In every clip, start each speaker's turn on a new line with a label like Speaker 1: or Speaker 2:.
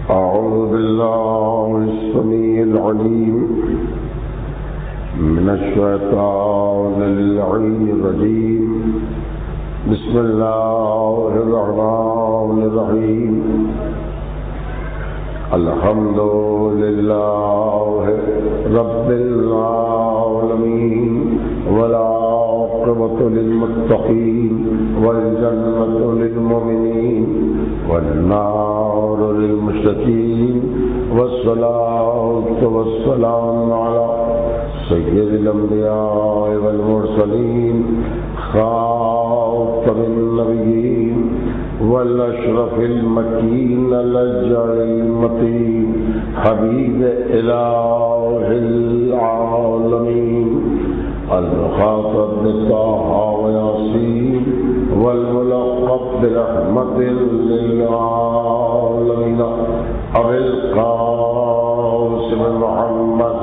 Speaker 1: أعوذ بالله السميع العليم من الشيطان اللعين الرجيم بسم الله الرحمن الرحيم الحمد لله رب العالمين والعاقبة للمتقين والجنة للمؤمنين والنار للمشركين والصلاة والسلام على سيد الأنبياء والمرسلين خاتم النبيين والأشرف المكين الأجر المتين حبيب إله العالمين الخاطب بطه وياسين والملقب برحمة للعالمين أبي القاسم محمد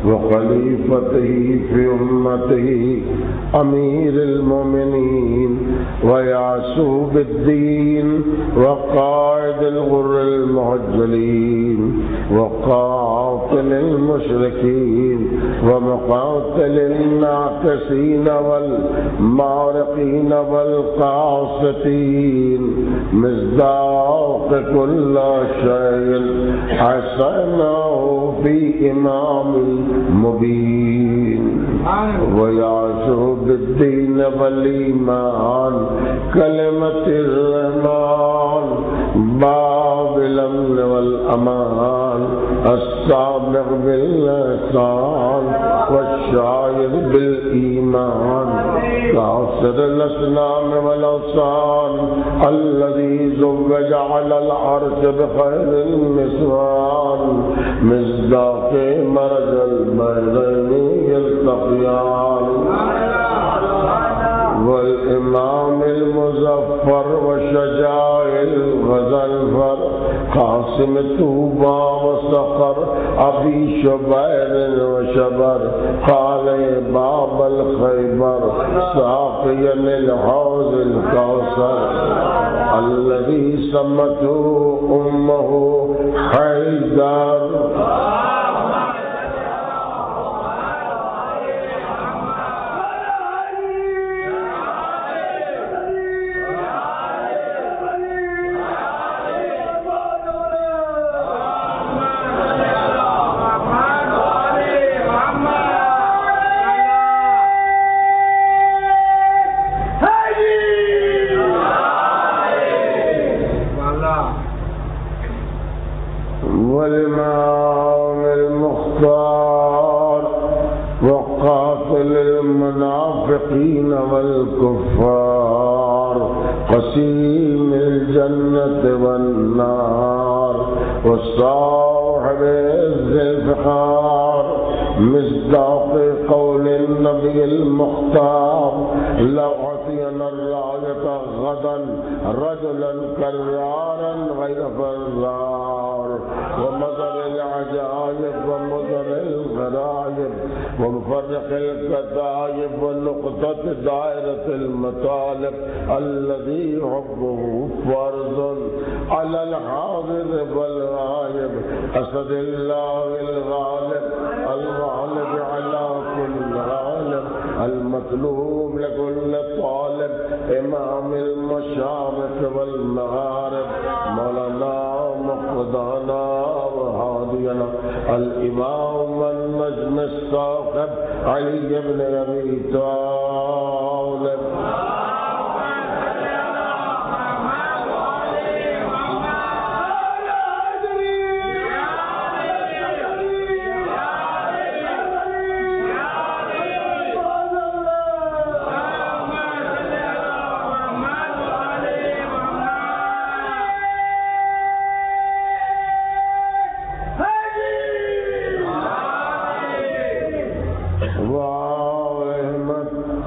Speaker 1: وخليفته في أمته أمير المؤمنين ويعصوب الدين وقائد الغر المهجلين وقاتل المشركين ومقاتل الناكسين والمارقين والقاسطين مصداق كل شيء حسنه في إمام مبين ويعصوب الدين والإيمان كلمة الرحمن باب الأمن والأمان السابق باللسان والشاعر بالإيمان كاسر الأصنام والأوثان الذي زوج على العرش بخير النسوان مصداق مرج البحرين يلتقيان والإمام المظفر وشجاع الغزنفر قاسم طوبى وصقر أبي شبير وشبر قال باب الخيبر ساقيا الحوض الكوثر الذي سمته أمه حيدر والإمام المختار وقاتل المنافقين والكفار قسيم الجنة والنار وصاحب الذخار مصداق قول النبي المختار لأعطينا الراية غدا رجلا كرارا غير فرار ومظهر العجائب ومظهر الغرائب ومفرق الكتائب ونقطة دائرة المطالب الذي حبه فرض على الحاضر والغائب أسد الله الغالب الغالب على كل غالب المطلوب لكل طالب إمام المشارق والمغارب مولانا مقتدانا وهادينا الإمام النجم الثاقب علي بن أبي طالب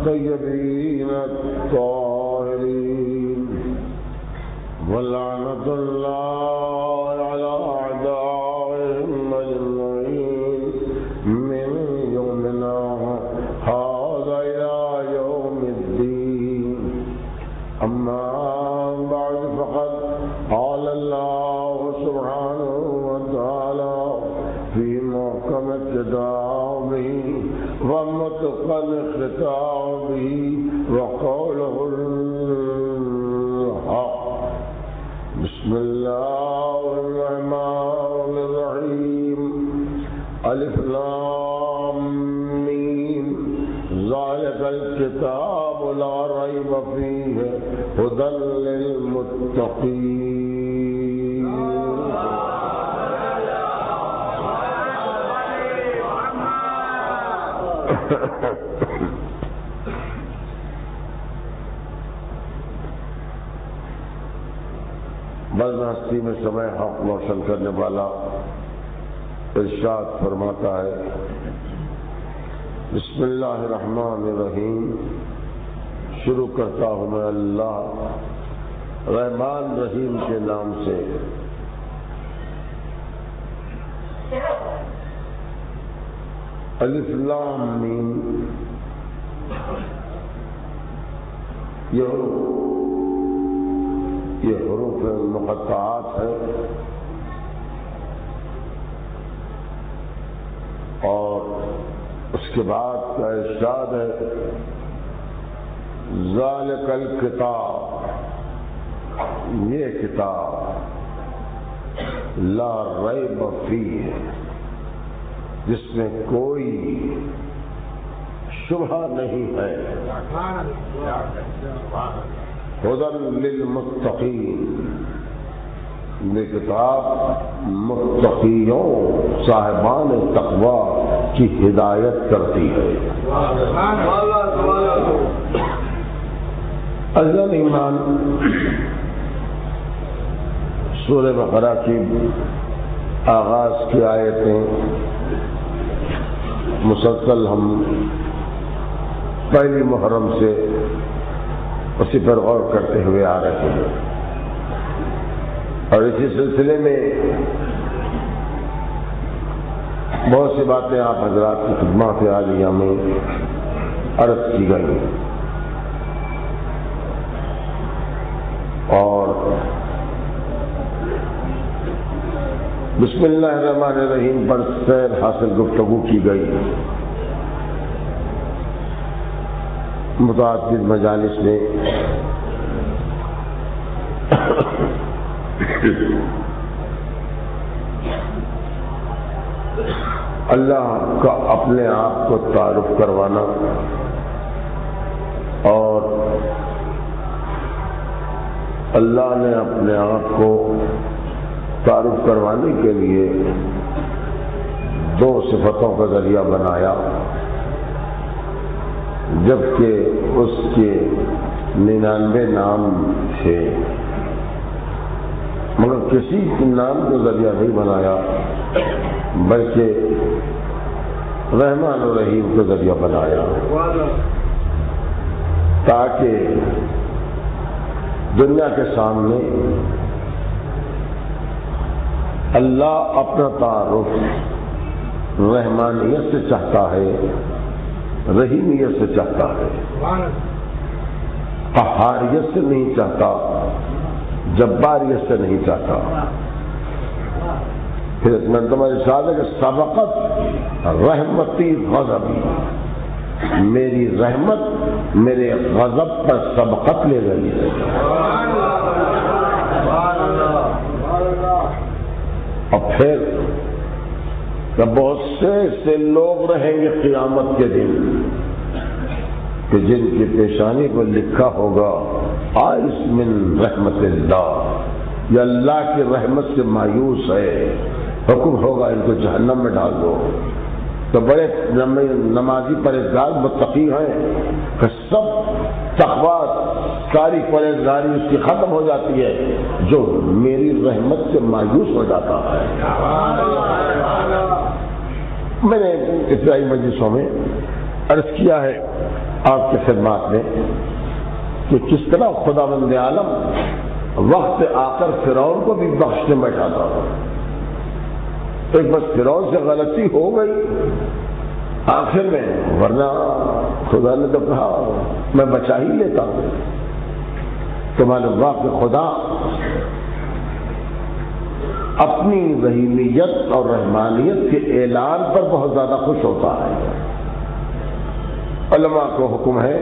Speaker 1: الطيبين الطاهرين ولعنة الله على أعدائهم أجمعين من يومنا هذا إلى يوم الدين. أما بعد فقد قال الله سبحانه وتعالى في محكم كتابه ومتقن خطابه وقوله الحق. بسم الله الرحمن الرحيم. الف لام میم ذلك الكتاب لا ريب فيه هدى للمتقين. بز ہستی میں سمے حق روشن کرنے والا ارشاد فرماتا ہے بسم اللہ الرحمن الرحیم. شروع کرتا ہوں میں اللہ رحمان رحیم کے نام سے. الف لام میم یہ حروف مقطعات ہے اور اس کے بعد کا ارشاد ہے ذالک الکتاب، یہ کتاب لا ریب فیہ، جس میں کوئی شبہ نہیں ہے، ہدی للمتقین، یہ کتاب متقیوں صاحبان تقوی کی ہدایت کرتی ہے. عزیزان ایمان، سورہ بقرہ کی آغاز کی آیتیں مسلسل ہم پہلی محرم سے اسی پر غور کرتے ہوئے آ رہے ہیں اور اسی سلسلے میں بہت سی باتیں آپ حضرات کی خدمات عالیہ میں عرض کی گئی اور بسم اللہ الرحمن الرحیم پر سیر حاصل گفتگو کی گئی. متعدد مجالس میں اللہ کا اپنے آپ کو تعارف کروانا اور اللہ نے اپنے آپ کو تعارف کروانے کے لیے دو صفتوں کا ذریعہ بنایا، جبکہ اس کے 99 نام تھے، مگر کسی کے نام کو ذریعہ نہیں بنایا بلکہ رحمان الرحیم کو ذریعہ بنایا تاکہ دنیا کے سامنے اللہ اپنا تعارف رحمانیت سے چاہتا ہے، رحیمیت سے چاہتا ہے، قہاریت سے نہیں چاہتا، جباریت سے نہیں چاہتا. پھر منتمہ ارشاد ہے کہ سبقت رحمتی غضبی، میری رحمت میرے غضب پر سبقت لے گئی ہے. اور پھر بہت سے ایسے لوگ رہیں گے قیامت کے دن کہ جن کی پیشانی پر لکھا ہوگا آئس من رحمت اللہ، یہ اللہ کی رحمت سے مایوس ہے، حکم ہوگا ان کو جہنم میں ڈال دو. تو بڑے نمازی پرہیزگار متقی ہیں کہ سب تقویٰ ساری پرہیزگاری اس کی ختم ہو جاتی ہے جو میری رحمت سے مایوس ہو جاتا ہے. میں نے ابتدائی مجلسوں میں عرض کیا ہے آپ کے خدمات میں کہ کس طرح خداوند عالم وقت آ کر فرعون کو بھی بخشنے بیٹھاتا تھا. ایک بس فرعون سے غلطی ہو گئی آخر میں، ورنہ خدا نے تو کہا میں بچا ہی لیتا ہوں. تو معلوم ہوا کہ خدا اپنی رحیمیت اور رحمانیت کے اعلان پر بہت زیادہ خوش ہوتا ہے. علماء کو حکم ہے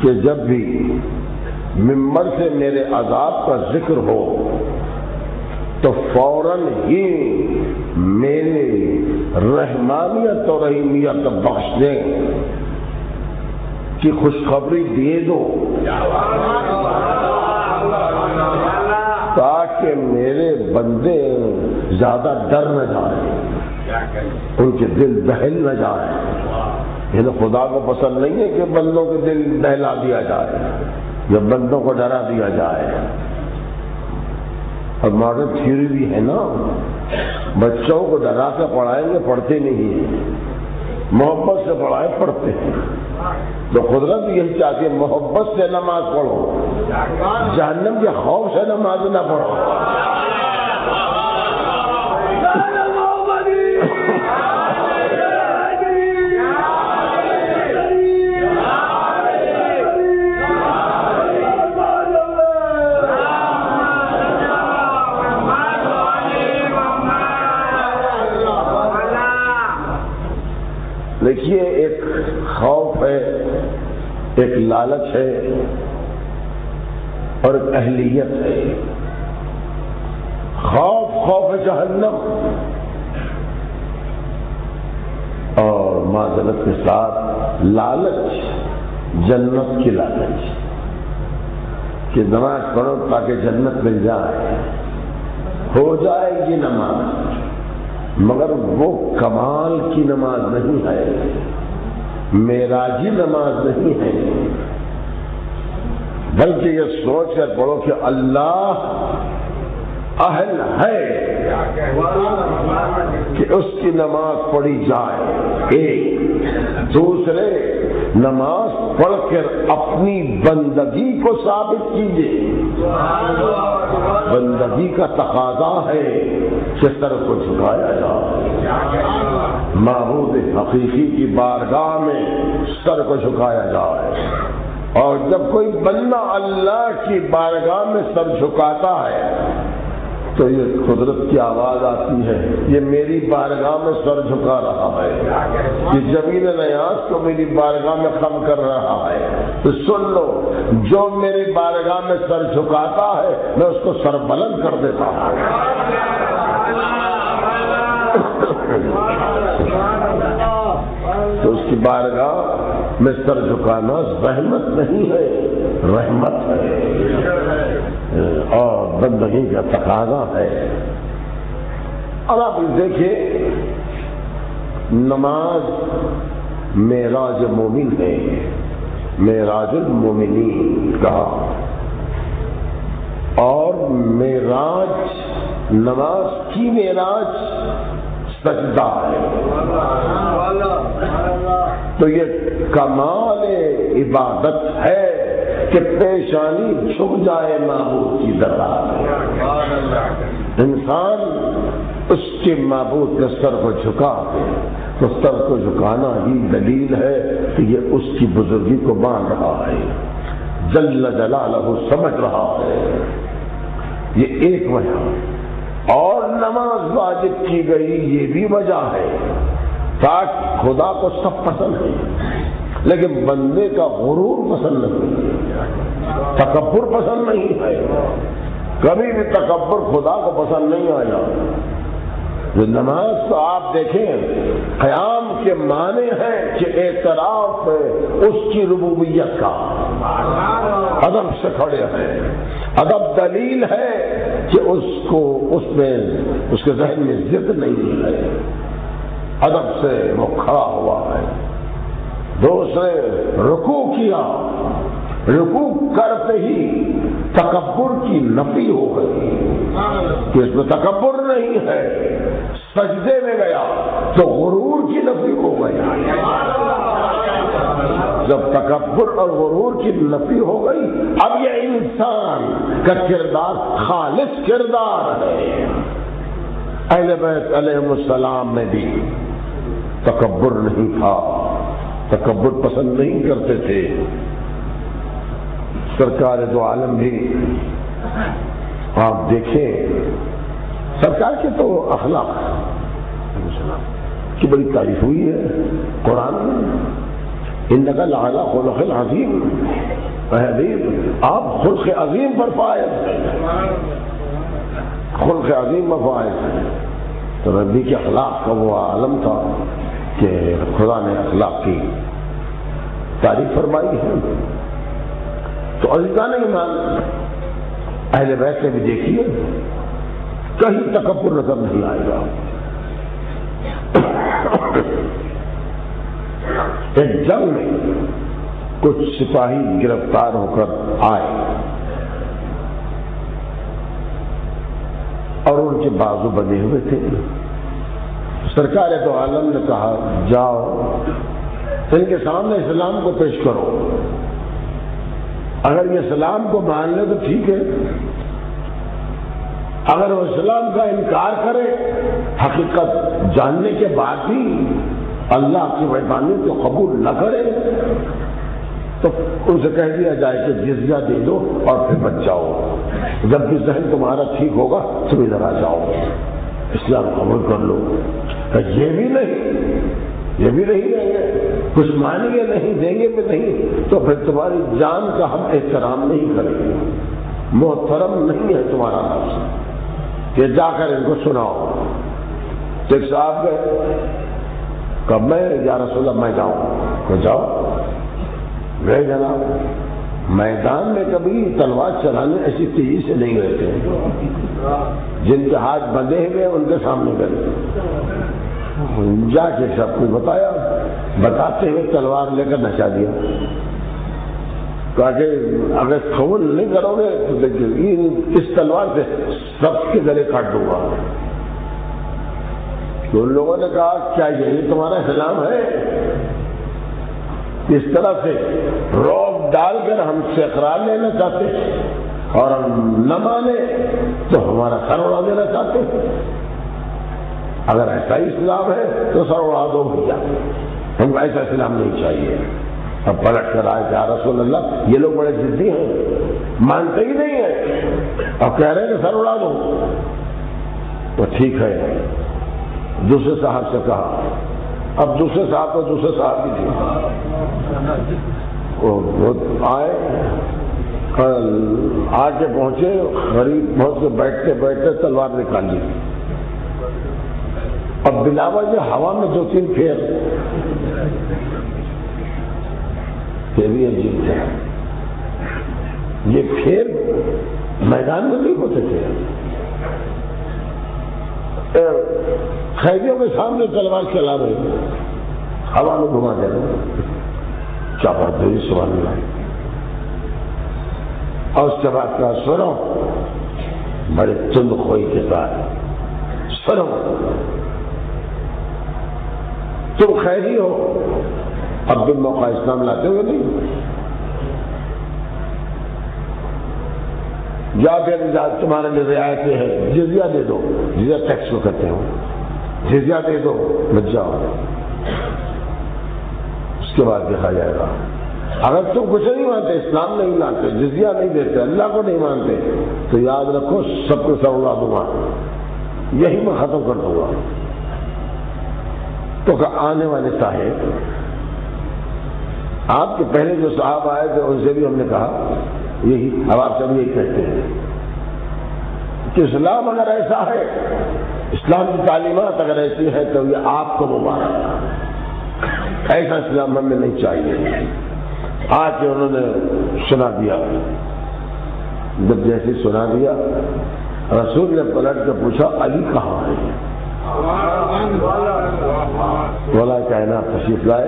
Speaker 1: کہ جب بھی ممبر سے میرے عذاب کا ذکر ہو تو فوراً ہی میرے رحمانیت اور رحیمیت بخشنے کی خوشخبری دے دو، تاکہ میرے بندے زیادہ ڈر نہ جائیں، ان کے دل دہل نہ جائیں. یہ تو خدا کو پسند نہیں ہے کہ بندوں کے دل دہلا دیا جائے یا بندوں کو ڈرا دیا جائے. اور ماڈرن تھیوری بھی ہے نا، بچوں کو ڈرا کے پڑھائیں گے پڑھتے نہیں ہیں، محبت سے پڑھائے پڑھتے ہیں. تو قدرت یہی چاہتی ہے محبت سے نماز پڑھو، جہنم کے خوف سے نماز نہ پڑھو. دیکھیے، ایک خوف ہے، ایک لالچ ہے اور ایک اہلیت ہے. خوف جہنم اور معذرت کے ساتھ لالچ جنت کی لالچ کہ نماز پڑھو تاکہ جنت مل جائے. ہو جائے گی نماز، مگر وہ کمال کی نماز نہیں ہے، معراجی نماز نہیں ہے، بلکہ یہ سوچ کر پڑھو کہ اللہ اہل ہے کہ اس کی نماز پڑھی جائے. ایک دوسرے، نماز پڑھ کر اپنی بندگی کو ثابت کیجیے. بندگی کا تقاضا ہے کہ سر کو جھکایا جائے، معبود حقیقی کی بارگاہ میں سر کو جھکایا جائے. اور جب کوئی بندہ اللہ کی بارگاہ میں سر جھکاتا ہے تو یہ قدرت کی آواز آتی ہے، یہ میری بارگاہ میں سر جھکا رہا ہے، یہ زمین نیاز کو میری بارگاہ میں خم کر رہا ہے. تو سن لو، جو میری بارگاہ میں سر جھکاتا ہے میں اس کو سر بلند کر دیتا ہوں. تو اس کی بارگاہ میں سر جھکانا زحمت نہیں ہے، رحمت ہے اور بندگی کا تقاضا ہے. اور آپ دیکھیں، نماز معراج مومن ہے، معراج المومنین کہا. اور معراج، نماز کی معراج سجدہ ہے. تو یہ کمال عبادت ہے کہ پیشانی جھک جائے معبود کی دربار میں. انسان اس کے معبود کے سر کو جھکا دے تو سر کو جھکانا ہی دلیل ہے کہ یہ اس کی بزرگی کو مان رہا ہے، جل جلالہ سمجھ رہا ہے. یہ ایک وجہ. اور نماز واجب کی گئی یہ بھی وجہ ہے تاکہ خدا کو سب پسند ہے، لیکن بندے کا غرور پسند نہیں ہے، تکبر پسند نہیں ہے. کبھی بھی تکبر خدا کو پسند نہیں آیا. جو نماز کو آپ دیکھیں، قیام کے معنی ہے کہ اعتراف اس کی ربوبیت کا، ادب سے کھڑے ہیں. ادب دلیل ہے کہ اس میں اس کے ذہن میں ضد نہیں ہے، ادب سے وہ کھڑا ہوا ہے. دوسرے، رکوع کیا، رکوع کرتے ہی تکبر کی نفی ہو گئی کہ اس میں تکبر نہیں ہے. سجدے میں گیا تو غرور کی نفی ہو گئی. جب تکبر اور غرور کی نفی ہو گئی اب یہ انسان کا کردار خالص کردار ہے. اہل بیت علیہ السلام میں بھی تکبر نہیں تھا، تکبر پسند نہیں کرتے تھے. سرکار دو عالم بھی آپ دیکھیں، سرکار کے تو اخلاق کی بڑی تعریف ہوئی ہے قرآن میں. انک لعلی خلق عظیم، اے حبیب آپ خلق عظیم پر فائز ہیں، خلق عظیم پر فائز ہیں. تو نبی کے اخلاق کا وہ عالم تھا کہ خدا نے اخلاق کی تعریف فرمائی ہے. تو عزیزان ایمان، اہل بیت سے بھی دیکھیے کہیں تکبر نظر نہیں آئے گا. ایک جنگ میں کچھ سپاہی گرفتار ہو کر آئے اور ان کے بازو بندھے ہوئے تھے. سرکار دو عالم نے کہا جاؤ ان کے سامنے اسلام کو پیش کرو، اگر یہ اسلام کو مان لے تو ٹھیک ہے، اگر وہ اسلام کا انکار کرے حقیقت جاننے کے بعد بھی اللہ کی وحدانیت کو قبول نہ کرے تو ان سے کہہ دیا جائے کہ جزیہ دے دو اور پھر بچ جاؤ. جب بھی ذہن تمہارا ٹھیک ہوگا تم ادھر آ جاؤ، اسلام قبول کر لو. یہ بھی نہیں دیں گے، کچھ مانیں گے نہیں، دیں گے بھی نہیں تو پھر تمہاری جان کا ہم احترام نہیں کریں گے، محترم نہیں ہے تمہارا نفس کہ جا کر ان کو سناؤ. ایک صاحب گئے، کب میں یا رسول اللہ میں جاؤں تو جاؤ. گئے جناب، میدان میں کبھی تلوار چلانے ایسی تیزی سے نہیں گئے تھے، جن کے ہاتھ بندھے ہوئے ان کے سامنے گئے. جا کے سب کچھ بتایا، بتاتے ہوئے تلوار لے کر نچا دیا. کہا کہ اگر قبول نہیں کرو گے تو دیکھیے اس تلوار سے سب کے گلے کاٹ دوں گا. تو ان لوگوں نے کہا کیا یہی تمہارا اسلام ہے؟ اس طرح سے روب ڈال کر ہم سے اقرار لینا چاہتے اور ہم نہ مانے تو ہمارا سر اڑا دینا چاہتے. اگر ایسا ہی اسلام ہے تو سر اڑا دو بھیا، ہم کو ایسا اسلام نہیں چاہیے. اب پلٹ کر آئے کہ رسول اللہ یہ لوگ بڑے ضدی ہیں، مانتے ہی نہیں ہیں اور کہہ رہے ہیں کہ سر اڑا دو. تو ٹھیک ہے، دوسرے صاحب سے کہا. اب دوسرے صاحب تو دوسرے صاحب بھی تھے، وہ آئے آ کے پہنچے، غریب بہت سے بیٹھتے بیٹھتے تلوار نکال لی. اب بلا وجہ ہوا میں 2-3 پھیر، یہ بھی عجیب تھا. یہ پھیر میدان میں نہیں ہوتے تھے، قیدیوں کے سامنے تلوار چلا رہے، ہوا میں گھما دے رہے. کیا بات ہے سبحان اللہ. اور اس کے بعد کہا سنو، بڑے تند خوئی کے ساتھ سنو، تم خیری ہو، اب بھی موقع اسلام لاتے ہوئے نہیں، یا پھر تمہارے لیے رعایتیں ہیں، جزیہ دے دو، جزیہ ٹیکس کو کہتے ہو، جزیہ دے دو بچ جاؤ. اس کے بعد دیکھا جائے گا. اگر تم کچھ نہیں مانتے، اسلام نہیں مانتے، جزیہ نہیں دیتے، اللہ کو نہیں مانتے تو یاد رکھو سب کو سر اڑا دوں گا، یہی میں ختم کر دوں گا. تو آنے والے صاحب، آپ کے پہلے جو صاحب آئے تھے ان سے بھی ہم نے کہا یہی، اب آپ سب یہی کہتے ہیں کہ اسلام اگر ایسا ہے، اسلام کی تعلیمات اگر ایسی ہے تو یہ آپ کو مبارک، ایسا اسلام ہمیں نہیں چاہیے. آج کے انہوں نے سنا دیا. جب جیسے سنا دیا رسول نے پلٹ کے پوچھا علی کہاں ہے؟ بولا کہنا تشریف لائے.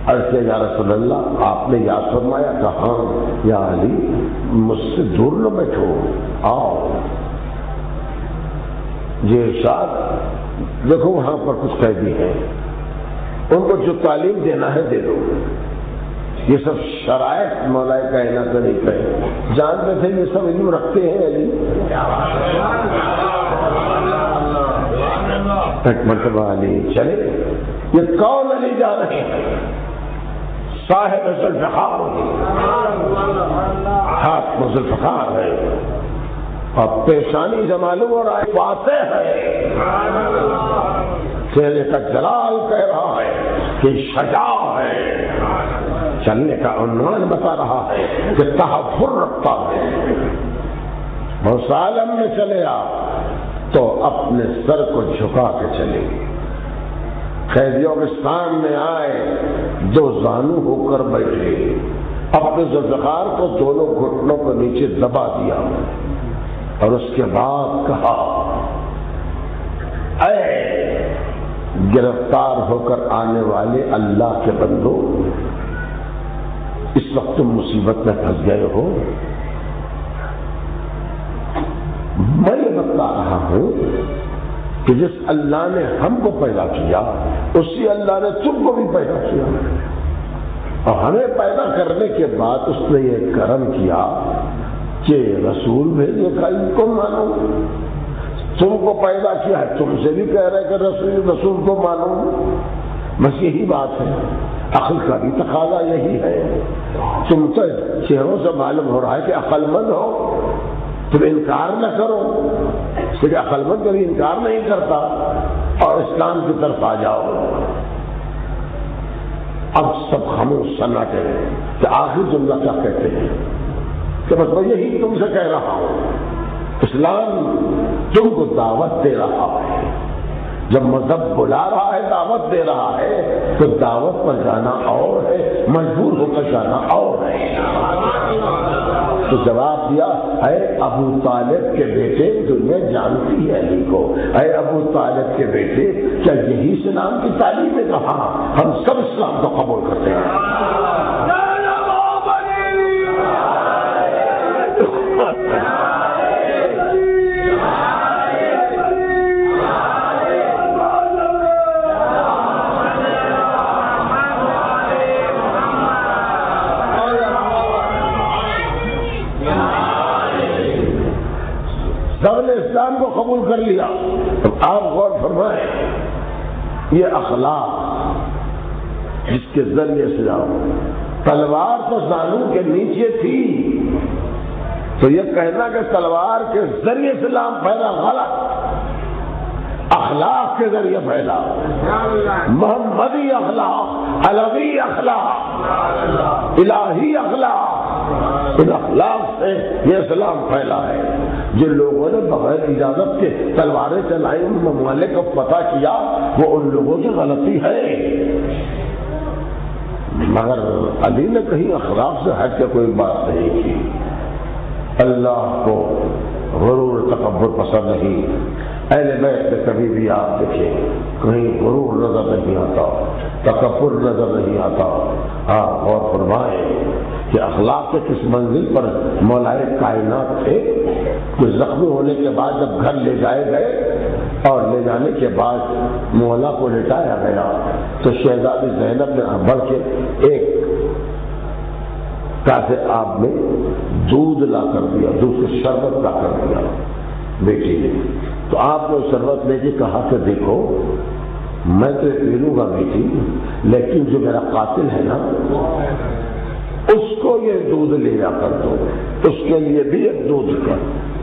Speaker 1: عرض کیا یا رسول اللہ آپ نے یاد فرمایا؟ کہا ہاں یا علی مجھ سے دور نہ بیٹھو، آؤ. یہ ارشاد دیکھو وہاں پر کچھ قیدی ہیں، ان کو جو تعلیم دینا ہے دے دو. یہ سب شرائط مولا کائنات نے نہیں کہے. جانتے تھے یہ سب علم رکھتے ہیں علی. ایک مرتبہ علی چلے. یہ کون علی جا رہے ہیں؟ صاحب ذوالفقار، ہاتھ میں ذوالفقار ہے اور پیشانی سے معلوم ہو رہا ہے واضح ہے، چہرے کا جلال کہہ رہا ہے کہ شجاع ہے. چلنے کا عنوان بتا رہا ہے کہ تحفر رکھتا ہے. مسالم میں چلے آپ تو اپنے سر کو جھکا کے چلے. قیدیوں کے سامنے آئے، دو زانو ہو کر بیٹھے، اپنے ذوالفقار کو دونوں گھٹنوں کو نیچے دبا دیا اور اس کے بعد کہا، اے گرفتار ہو کر آنے والے اللہ کے بندو، اس وقت تم مصیبت میں پھنس گئے ہو. میں یہ بتا رہا ہوں کہ جس اللہ نے ہم کو پیدا کیا اسی اللہ نے تم کو بھی پیدا کیا، اور ہمیں پیدا کرنے کے بعد اس نے یہ کرم کیا کہ رسول بھیجے کا ان کو مانو. تم کو پیدا کیا ہے، تم سے بھی کہہ رہے کہ رسول کو مانو. بس یہی بات ہے، عقل کا بھی تقاضا یہی ہے. تم تو چہروں سے معلوم ہو رہا ہے کہ عقل مند ہو، تم انکار نہ کرو. اس لیے عقل مند کبھی انکار نہیں کرتا. اور اسلام کی طرف آ جاؤ. اب سب خاموش سناٹے کہ آخری جملہ کیا کہتے ہیں کہ بس میں یہی تم سے کہہ رہا ہوں، اسلام تم کو دعوت دے رہا ہے. جب مذہب بلا رہا ہے، دعوت دے رہا ہے، تو دعوت پر جانا اور ہے، مجبور ہو کر جانا اور ہے. تو جواب دیا، اے ابو طالب کے بیٹے، دنیا جانتی ہے علی کو، اے ابو طالب کے بیٹے، کیا یہی اسلام کی تعلیم ہے؟ کہا ہم سب اسلام کو قبول کرتے ہیں. سب نے اسلام کو قبول کر لیا. آپ غور فرمائیں، یہ اخلاق جس کے ذریعے سے تلوار تو زانو کے نیچے تھی، تو یہ کہنا کہ تلوار کے ذریعے اسلام پھیلا غلط. اخلاق کے ذریعے پھیلا، محمدی اخلاق، الوی اخلاق، الہی اخلاق. ان اخلاق سے یہ اسلام پھیلا ہے. جن لوگوں نے بغیر اجازت کے تلواریں چلائی، ان ممالک کو پتہ کیا، وہ ان لوگوں کی غلطی ہے. مگر علی نے کہیں اخلاق سے ہٹ کے کوئی بات نہیں کی. اللہ کو غرور تکبر پسند نہیں. اہل بیت میں کبھی بھی آپ دیکھیں کہیں غرور نظر نہیں آتا، تکبر نظر نہیں آتا. آپ غور فرمائیں کہ اخلاق کے کس منزل پر مولائے کائنات تھے کہ زخمی ہونے کے بعد جب گھر لے جائے گئے اور لے جانے کے بعد مولا کو لٹایا گیا تو شہزادی زینب نے بڑھ کے ایک کاسے آب میں دودھ لا کر دیا، دودھ سے شربت لا کر دیا بیٹی نے. تو آپ نے شربت لے کے کہا کہ دیکھو میں تو پی لوں گا بیٹی، لیکن جو میرا قاتل ہے نا اس کو یہ دودھ لے جا کر دو، اس کے لیے بھی ایک دودھ کا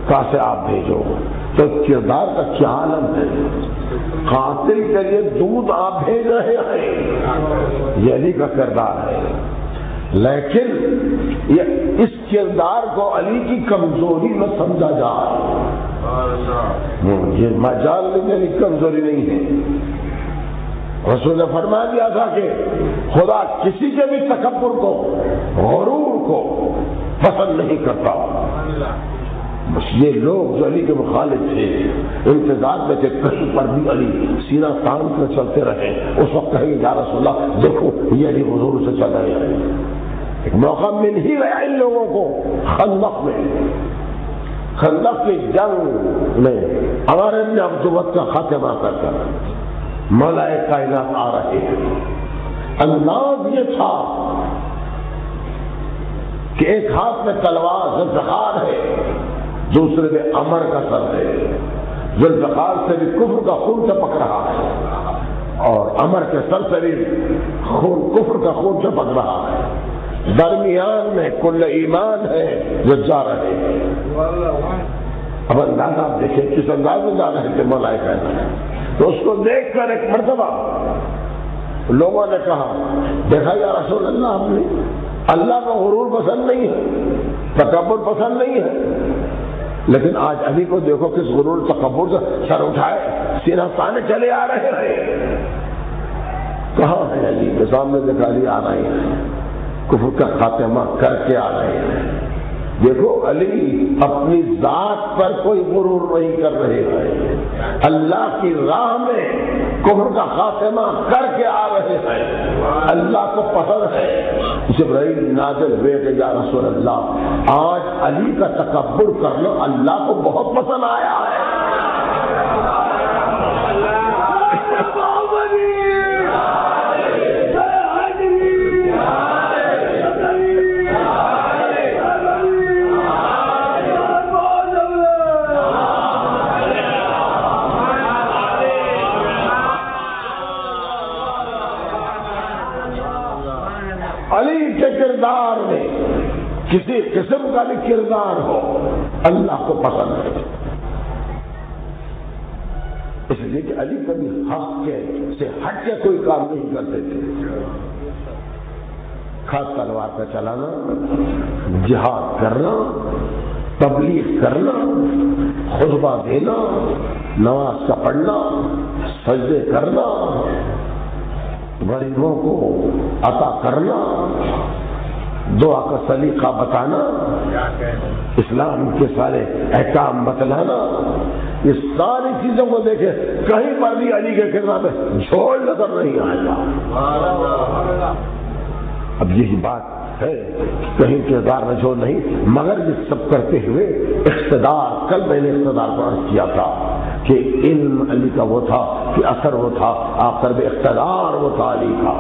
Speaker 1: کاسے آپ بھیجو. تو کردار کا کیا عالم ہے. قاتل کے لیے دودھ آپ بھیج رہے ہیں، یہ علی کا کردار ہے. لیکن یہ اس کردار کو علی کی کمزوری میں سمجھا جائے. یہ مجال میں کمزوری نہیں ہے. رسول نے فرما دیا تھا کہ خدا کسی کے بھی تکبر کو، غرور کو پسند نہیں کرتا. بس یہ لوگ جو علی کے مخالف تھے انتظار میں تھے کہیں پر بھی علی سینہ تان کر چلتے رہے. اس وقت کہیں یا رسول اللہ دیکھو یہ علی حضور سے چل رہے ہیں. ایک موقع مل ہی گیا ان لوگوں کو خندق میں. خندق کی جنگ میں عمر بن عبدوت کا خاتمہ کر کر مولا کائنات آ رہے ہیں. انداز یہ تھا کہ ایک ہاتھ میں تلوار ذوالفقار ہے، دوسرے میں عمر کا سر ہے. ذوالفقار سے بھی کفر کا خون ٹپک رہا ہے اور عمر کے سر سے بھی خون کفر کا خون ٹپک رہا ہے. درمیان میں کل ایمان ہے جو جا رہے ہیں. اب انداز آپ دیکھیں کس انداز میں جا رہے تھے مولا کائنات. تو اس کو دیکھ کر ایک مرتبہ لوگوں نے کہا دیکھا یا رسول اللہ، ہم نے اللہ کا غرور پسند نہیں ہے، تکبر پسند نہیں ہے، لیکن آج علی کو دیکھو کس غرور تکبر سے سر اٹھائے سینہ تانے چلے آ رہے ہیں. کہاں ہے علی کے سامنے دیکھا علی آ رہے ہیں، کفر کا خاتمہ کر کے آ رہے ہیں. دیکھو علی اپنی ذات پر کوئی غرور نہیں کر رہے ہیں، اللہ کی راہ میں کفر کا خاتمہ کر کے آ رہے ہیں. اللہ کو پسند ہے. جبرائیل نازل ہوئے کہ یا رسول اللہ آج علی کا تکبر کرنا اللہ کو بہت پسند آیا ہے. علی کے کردار میں کسی قسم کا بھی کردار ہو اللہ کو پسند ہے. اس لیے کہ علی کبھی حق کے سے ہٹ کے کوئی کام نہیں کرتے تھے. خاص تلوار پہ چلانا، جہاد کرنا، تبلیغ کرنا، خطبہ دینا، نماز کا پڑھنا، سجدے کرنا، غریبوں کو عطا کرنا، دعا کا سلیقہ بتانا، اسلام کے سارے احکام بتلانا، یہ ساری چیزوں کو دیکھے کہیں پر بھی علی کے کردار میں جھوٹ نظر نہیں آئے گا. اب یہی بات ہے کہیں کردار میں جھوٹ نہیں، مگر یہ سب کرتے ہوئے اقتدار. کل میں نے اقتدار کو عرض کیا تھا کہ علم علی کا وہ تھا کہ اثر وہ تھا، آخر میں اقتدار وہ تھا علی کا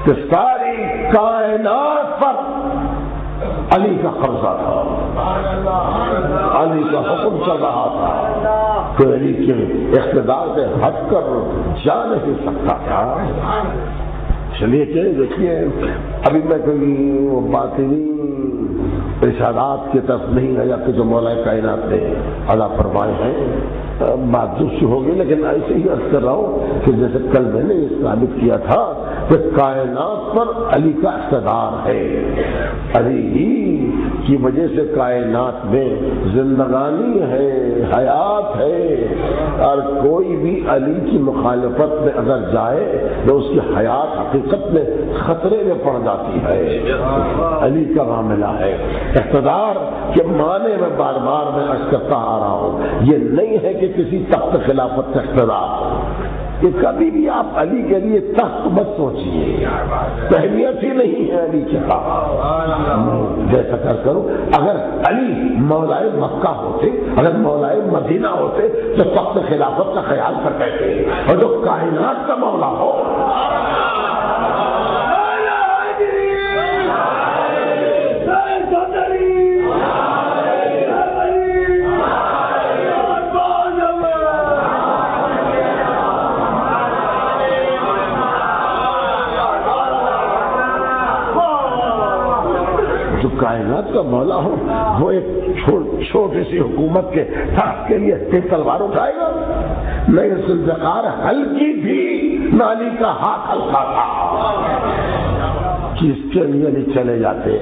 Speaker 1: کہ ساری کائنات پر علی کا قبضہ تھا، علی کا حکم چل رہا تھا، کہ علی کے اقتدار سے ہٹ کر جا نہیں سکتا تھا. چلیے کہ دیکھیے ابھی میں کوئی وہ باطنی ارشادات کی طرف نہیں آیا کہ جو مولا کائنات نے ادا فرمائے ہیں، بات دوسری ہوگی، لیکن ایسے ہی عرض کر رہا ہوں کہ جیسے کل میں نے یہ ثابت کیا تھا کہ کائنات پر علی کا اقتدار ہے. علی ہی کی وجہ سے کائنات میں زندگانی ہے، حیات ہے، اور کوئی بھی علی کی مخالفت میں اگر جائے تو اس کی حیات حقیقت میں خطرے میں پڑ جاتی ہے. علی کا معاملہ ہے. اقتدار کے معنی میں بار بار میں عرض کرتا آ رہا ہوں، یہ نہیں ہے کہ کسی تخت خلافت کا اقتدار، کہ کبھی بھی آپ علی کے لیے تخت مت سوچیے، اہمیت ہی نہیں ہے علی کے پاس. جیسا کر کرو اگر علی مولائے مکہ ہوتے، اگر مولائے مدینہ ہوتے تو تخت خلافت کا خیال کر کہتے، اور جو کائنات کا مولا ہو. کائنات کا مولا ہو وہ ایک چھوٹی سی حکومت کے تخت کے لیے تلوار اٹھائے گا؟ نہیں. ذوالفقار ہلکی بھی نہ علی کا ہاتھ ہلکا تھا کہ اس کے لیے علی چلے جاتے.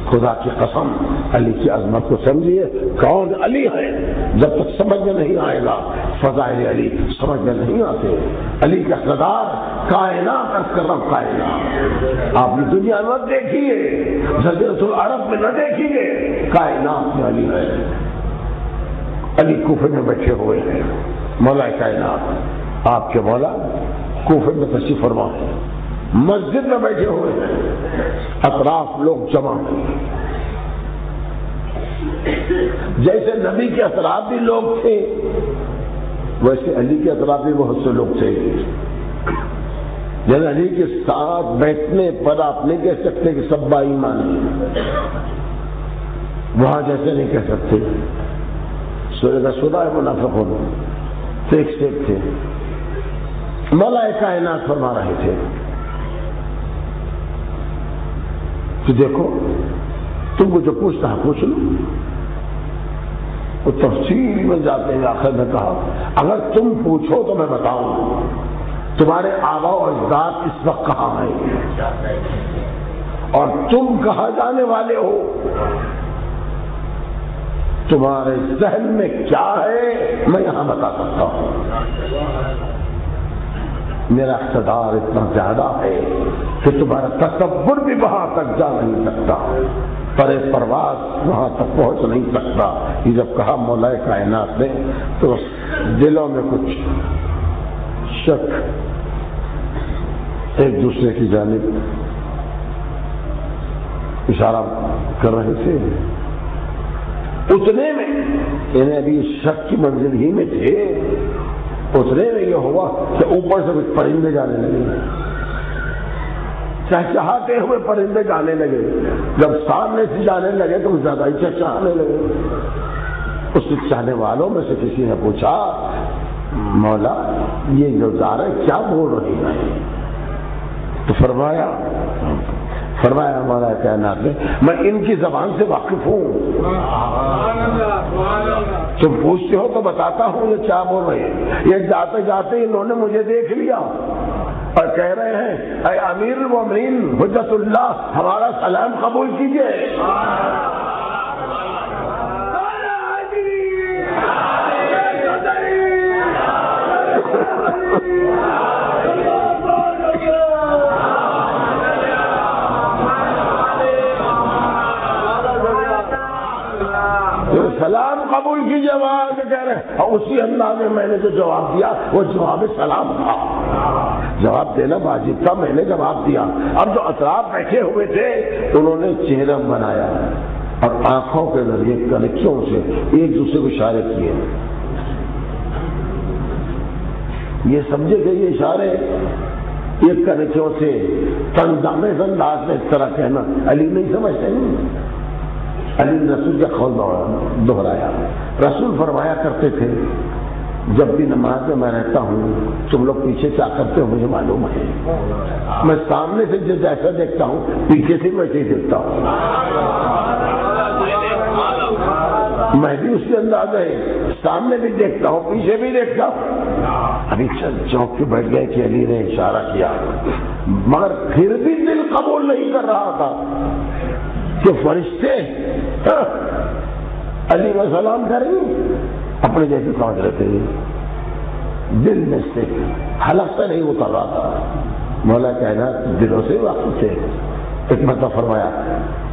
Speaker 1: خدا کی قسم علی کی عظمت کو سمجھیے، کون علی ہے جب تک سمجھ میں نہیں آئے گا فضائل علی سمجھ میں نہیں آتے. علی کا اقتدار کائنات عرض کر رہا ہوں، کائنات آپ نے دنیا میں دیکھیے، جزیرۃ العرب میں نہ دیکھیے، کائنات میں علی ہے. علی کوفے میں بیٹھے ہوئے ہیں، مولا کائنات آپ کے مولا کوفے میں تشریف فرما ہے، مسجد میں بیٹھے ہوئے ہیں، اطراف لوگ جمع ہیں. جیسے نبی کے اطراف بھی لوگ تھے ویسے علی کے اطراف بھی بہت سے لوگ تھے. جب علی کے ساتھ بیٹھنے پر آپ نہیں کہہ سکتے کہ سب باایمان ہیں، وہاں جیسے نہیں کہہ سکتے. سورہ سورہ منافقون تو ایک سیٹ تھے، مولا کائنات فرما رہے تھے کہ دیکھو تم کو جو پوچھتا ہے پوچھ لو. وہ تفصیل میں جاتے ہیں، آخر میں کہا اگر تم پوچھو تو میں بتاؤں تمہارے آبا و اجداد اس وقت کہاں ہیں اور تم کہاں جانے والے ہو، تمہارے ذہن میں کیا ہے میں یہاں بتا سکتا ہوں. میرا اقتدار اتنا زیادہ ہے کہ تمہارا تصور بھی وہاں تک جا نہیں سکتا، پرے پرواز وہاں تک پہنچ نہیں سکتا. یہ جب کہا مولا کائنات نے تو دلوں میں کچھ شک ایک دوسرے کی جانب اشارہ کر رہے تھے. اتنے میں انہیں ابھی شک کی منزل ہی میں تھے، اتنے میں یہ ہوا کہ اوپر سے کچھ پرندے جانے لگے، چہچہاتے ہوئے پرندے جانے لگے. جب سامنے سے جانے لگے تو زیادہ ہی چہچہانے لگے. اس چہچہانے والوں میں سے کسی نے پوچھا مولا یہ جو جا رہے کیا بول رہی ہیں؟ تو فرمایا مولا کائنات نے میں ان کی زبان سے واقف ہوں، تم پوچھتے ہو تو بتاتا ہوں یہ کیا بول رہے ہیں. یہ جاتے جاتے انہوں نے مجھے دیکھ لیا اور کہہ رہے ہیں اے امیر المومنین حجت اللہ ہمارا سلام قبول کیجیے. سلام قبول کی جواب کہہ رہے ہیں، اور اسی انداز میں میں نے جو جواب دیا وہ جواب سلام تھا. جواب دینا واجب تھا، میں نے جواب دیا. اب جو اطراف بیٹھے ہوئے تھے انہوں نے چہرہ بنایا اور آنکھوں کے ذریعے کنکھیوں سے ایک دوسرے کو اشارے کیے. یہ سمجھے کہ یہ اشارے ایک کنکھیوں سے تنظامیز انداز میں اس طرح کہنا علی نہیں سمجھتے ہیں. علی رسول کا قول دہرایا. رسول فرمایا کرتے تھے جب بھی نماز میں رہتا ہوں تم لوگ پیچھے کیا کرتے ہو مجھے معلوم ہے، میں سامنے سے جیسا دیکھتا ہوں پیچھے سے ویسے ہی دیکھتا ہوں. میں بھی اسی انداز ہے، سامنے بھی دیکھتا ہوں پیچھے بھی دیکھتا ہوں. ابھی چوک کے بیٹھ گئے کہ علی نے اشارہ کیا، مگر پھر بھی دل قبول نہیں کر رہا تھا کہ فرشتے علی کا سلام کریں اپنے جیسے سمجھ رہے تھے. دل میں سے حلق سے نہیں اتر رہا تھا. مولا کائنات دلوں سے واقف تھے. ایک مرتبہ فرمایا،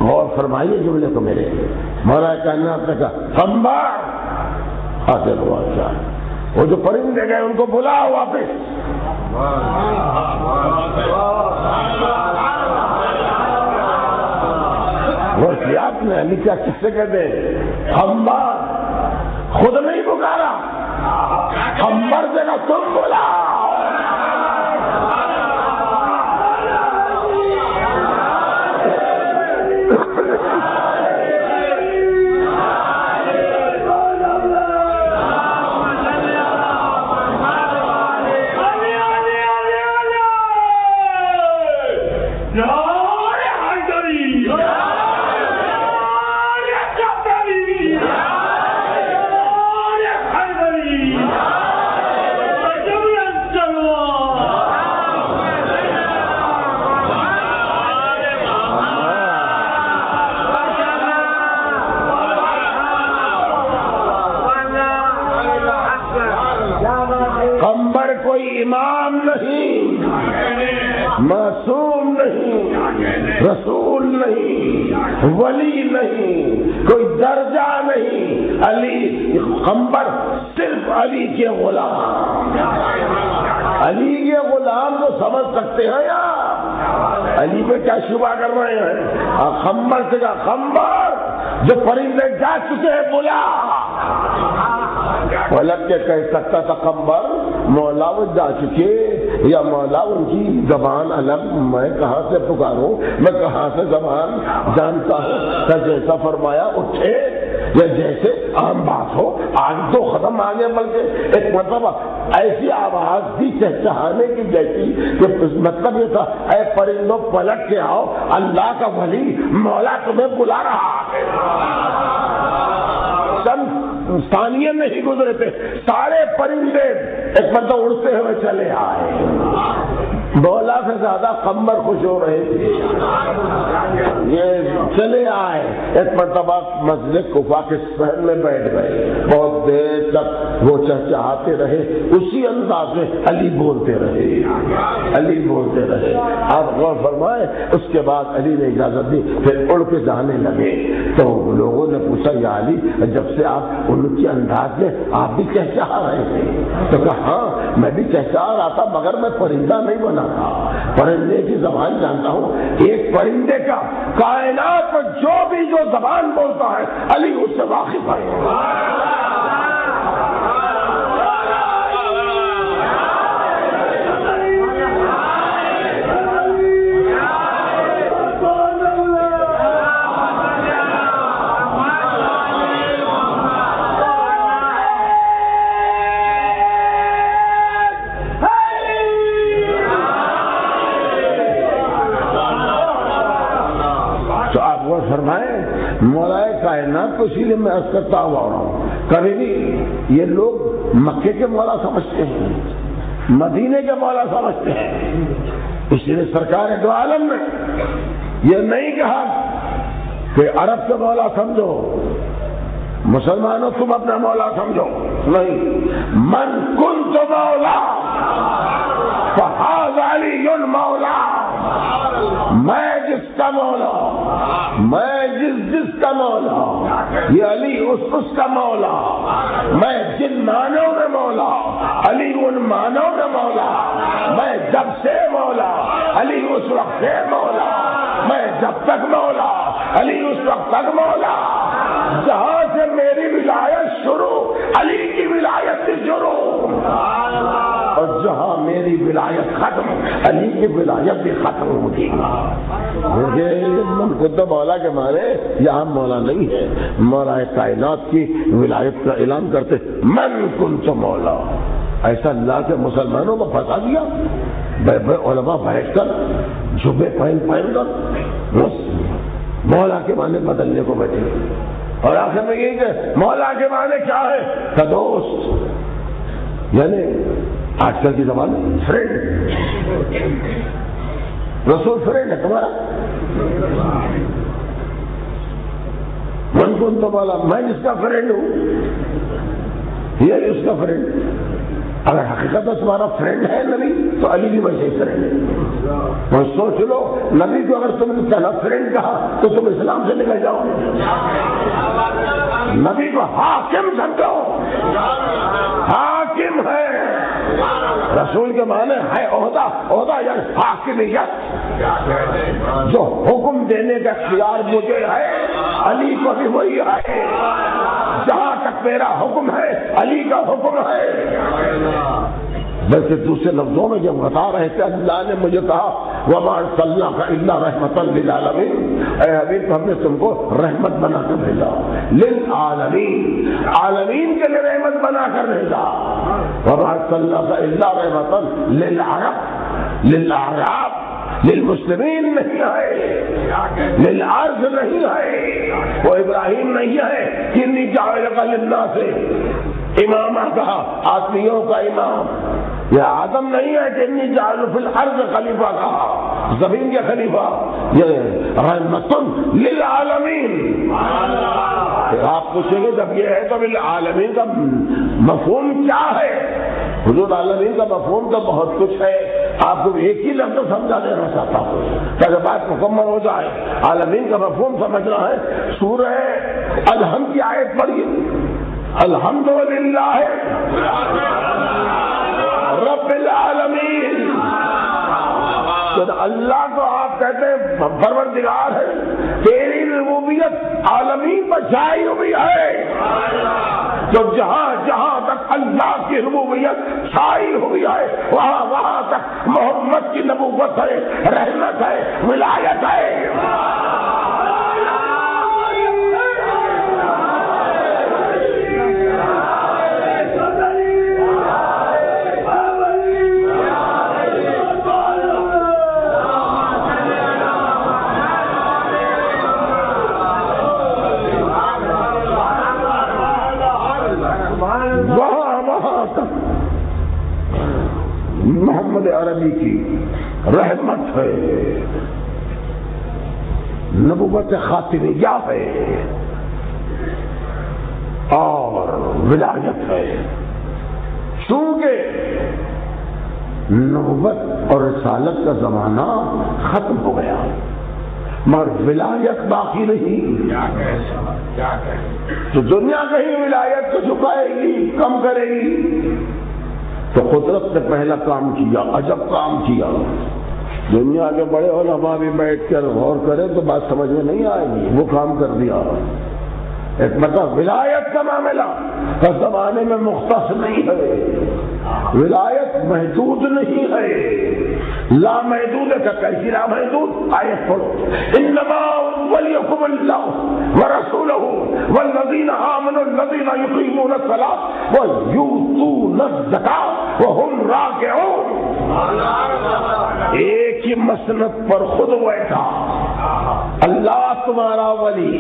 Speaker 1: غور فرمائیے جملے کو میرے. مولا کائنات نے کہا خمبار حاصل ہوا کیا، وہ جو پرندے گئے ان کو بلاؤ واپس. آپ نے علی کیا کس سے کہتے خمبار خود نہیں پکارا، خمبر سے نہ تم بولا. امام نہیں، معصوم نہیں، رسول نہیں، ولی نہیں، کوئی درجہ نہیں. علی قمبر صرف علی کے غلام. علی کے غلام تو سمجھ سکتے ہیں یا علی پہ کیا شبہ کر رہے ہیں. قمبر سے کہا خمبر جو پرندے جا چکے ہیں بلا. پلٹ کے کہہ سکتا تھا قمر مولا وہ جا چکے یا مولا ان کی زبان الگ, میں کہاں سے پکاروں, میں کہاں سے زبان جانتا ہوں. کہ جیسا فرمایا اٹھے یا جیسے عام بات ہو آج تو ختم آگے, بلکہ ایک مرتبہ ایسی آواز دی چہچہانے کی جیسی کہ مطلب یہ تھا اے پرندوں پلٹ کے آؤ, اللہ کا ولی مولا تمہیں بلا رہا ہے. چند ثانیے نہیں گزرے تھے سارے پرندے ایک مرتبہ اڑتے ہوئے چلے آئے. مولا سے زیادہ قمر خوش ہو رہے تھے, یہ چلے آئے. ایک مرتبہ مسجد کوفہ کے صحن میں بیٹھ گئے, بہت دیر تک وہ چہچہاتے رہے, اسی انداز میں علی بولتے رہے, علی بولتے رہے. آپ غور فرمائے, اس کے بعد علی نے اجازت دی, پھر اڑ کے جانے لگے. تو لوگوں نے پوچھا یا علی جب سے آپ ان کے انداز میں آپ بھی چہچہا رہے تھے؟ تو کہا ہاں میں بھی چہچہا رہا تھا مگر میں پرندہ نہیں بنا تھا, پرندے کی زبان جانتا ہوں. ایک پرندے کا کائنات میں جو زبان بولتا ہے علی اس سے واقف ہے. فرمائے مولائے کائنات کو اسی لیے میں عرض کرتا ہوں کبھی بھی یہ لوگ مکے کے مولا سمجھتے ہیں, مدینے کے مولا سمجھتے ہیں. اس لیے سرکار دو عالم نے یہ نہیں کہا کہ عرب کے مولا سمجھو, مسلمانوں تم اپنا مولا سمجھو, نہیں. من کنت مولا فہذا علی مولا, میں جس کا مولا, میں جس کا مولا, یہ علی اس کا مولا. میں جن معنوں میں مولا, علی ان معنوں میں مولا. میں جب سے مولا, علی اس وقت سے مولا. میں جب تک مولا, علی اس وقت تک مولا. جہاں سے میری ولایت شروع, علی کی ولایت سے شروع, اور جہاں میری ولایت ختم, علی کی ولایت بھی ختم ہوگی. من خود مولا کے معنی یہاں مولا نہیں ہے, مولا کائنات کی ولایت کا اعلان کرتے من کنت مولا. ایسا اللہ کے مسلمانوں کو پھنسا دیا. علماء بیٹھ کر جبے پہن کر مولا کے معنی بدلنے کو بیٹھے, اور آخر میں یہ کہ مولا کے معنی کیا ہے کہ دوست, یعنی آج کل کی زبان میں فرینڈ. رسول فرینڈ ہے تمہارا, من کن تو مولا, میں جس کا فرینڈ ہوں یہ اس کا فرینڈ. اگر حقیقت میں تمہارا فرینڈ ہے نبی تو علی بھی ویسے ہی فرینڈ ہے. اور سوچ لو نبی کو اگر تم نے پہلا فرینڈ کہا تو تم اسلام سے نکل جاؤ. نبی کو حاکم سمجھو, حاکم ہے. رسول کے معنی ہے عہدہ, عہدہ یعنی حاکمیت. جو حکم دینے کا اختیار مجھے ہے علی کو بھی وہی ہے. جہاں تک میرا حکم ہے علی کا حکم ہے. بلکہ دوسرے لفظوں میں جب بتا رہے تھے اللہ نے مجھے کہا وما ارسلناک الا رحمۃ للعالمین, اے حبیب ہم نے تم کو رحمت بنا کر بھیجا, للعالمین, عالمین کے لیے رحمت بنا کر بھیجا. وما ارسلناک الا رحمۃ للعرب, للعرب, للمسلمین نہیں ہے, للعرض نہیں ہے. وہ ابراہیم نہیں ہے کہ انی جاعلک للناس امامہ کہا, آدمیوں کا امام. یہ آدم نہیں ہے کہ انی جاعل فی الارض خلیفہ کہا, زمین کے خلیفہ. یہ رحمت للعالمین. آپ پوچھیں گے جب یہ ہے تو بالعالمین کا مفہوم کیا ہے؟ حضور عالمین کا مفہوم تو بہت کچھ ہے. آپ کو ایک ہی لفظ سمجھا دینا چاہتا ہوں تاکہ بات مکمل ہو جائے. عالمین کا مفہوم سمجھنا ہے, سورہ الحمد کی آیت پڑھیے, الحمدللہ رب العالمین. تو اللہ کو آپ کہتے ہیں پروردگار ہے, تیری ربوبیت ربوبیت عالمین پر چھائی ہوئی ہے، تو جہاں جہاں تک اللہ کی ربوبیت چھائی ہوئی ہے وہاں وہاں تک محمد کی نبوت ہے، رحمت ہے، ولایت ہے۔ محمد عربی کی رحمت ہے، نبوت خاتمیہ ہے اور ولایت ہے۔ چونکہ نبوت اور رسالت کا زمانہ ختم ہو گیا مگر ولایت باقی نہیں، تو دنیا کہیں ولایت کو چھپائے گی، کم کرے گی، تو قدرت نے پہلا کام کیا، عجب کام کیا۔ دنیا کے بڑے علماء بھی بیٹھ کر غور کرے تو بات سمجھ میں نہیں آئے گی، وہ کام کر دیا۔ ایک مطلب ولایت کا معاملہ ہر زمانے میں مختص نہیں ہے، ولایت محدود نہیں ہے، لا محدود ہے، کیسی لا محدود؟ آیت پڑھو، انما ولیکم اللہ ورسولہ والذین آمنوا الذین یقیمون الصلاۃ ویؤتون الزکاۃ وہم راکعون۔ ایک ہی مسند پر خود بیٹھا اللہ تمہارا ولی،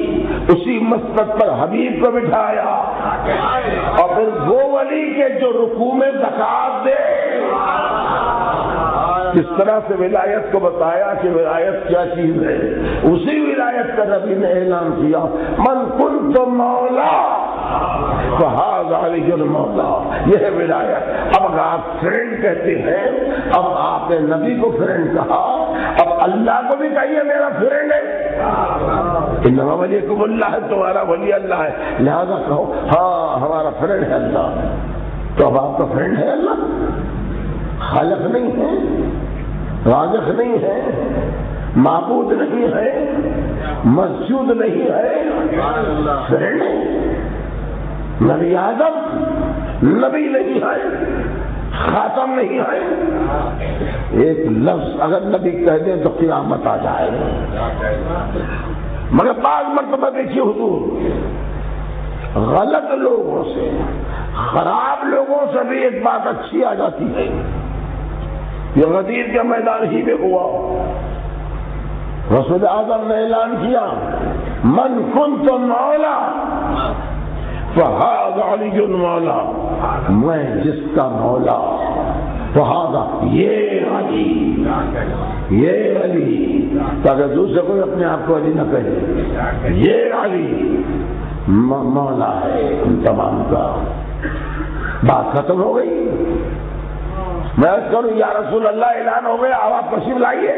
Speaker 1: اسی مسند پر حبیب کو بٹھایا، اور پھر وہ ولی کے جو رکوع میں زکات دے، کس طرح سے ولایت کو بتایا کہ ولایت کیا چیز ہے۔ اسی ولایت کا نبی نے اعلان کیا، من کنت مولا فہذا علی المولا، یہ ہے ولایت۔ اب اگر آپ فرینڈ کہتے ہیں، اب آپ نے نبی کو فرینڈ کہا، اب اللہ کو بھی کہیے میرا فرینڈ ہے، انما ولیکم اللہ، تمہارا ولی اللہ ہے، لہذا کہو ہاں ہمارا فرینڈ ہے اللہ۔ تو اب آپ کا فرینڈ ہے اللہ، خالق نہیں ہے، رازق نہیں ہے، معبود نہیں ہے، مسجود نہیں ہے، فرینڈ ہے۔ نبی آدم نبی نہیں ہے، خاتم نہیں ہے، ایک لفظ اگر نبی کہہ دیں تو قیامت آ جائے۔ مگر بعض مرتبہ دیکھیے حضور، غلط لوگوں سے، خراب لوگوں سے بھی ایک بات اچھی آ جاتی ہے۔ یہ غدیر کے میدان ہی میں ہوا، رسول اعظم نے اعلان کیا، من کنت مولا فہذا علی مولا، میں جس کا مولا فہذا یہ علی، یہ علی، تاکہ دوسرے کوئی اپنے آپ کو علی نہ کہے، یہ علی مولا ہے ان تمام کا۔ بات ختم ہو گئی۔ میں کروں یا رسول اللہ اعلان ہو گیا، اب آپ تشریف لائیے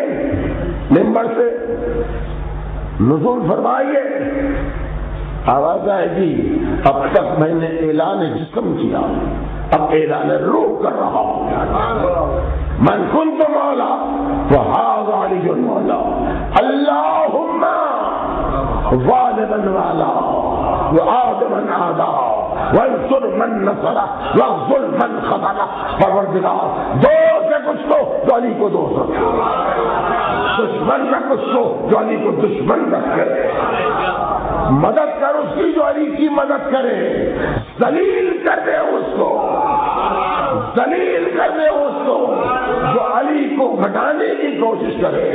Speaker 1: ممبر سے، نزول فرمائیے۔ آواز آئے گی، اب تک میں نے اعلان جسم کیا، اب اعلان روح کر رہا ہوں۔ من کنت مولا فہذا علی مولا، اللہم غالبا والا وآدما عادا وانصر من نصر واخذل من خذل۔ پروردگار دو سے کچھ تو علی کو دو سکتے، دشمن میں کچھ تو علی کو دشمن رکھ کرے، مدد کر اس کی جو علی کی مدد کرے، ذلیل کر دے اس کو، ذلیل کر دے اس کو جو علی کو گھٹانے کی کوشش کرے۔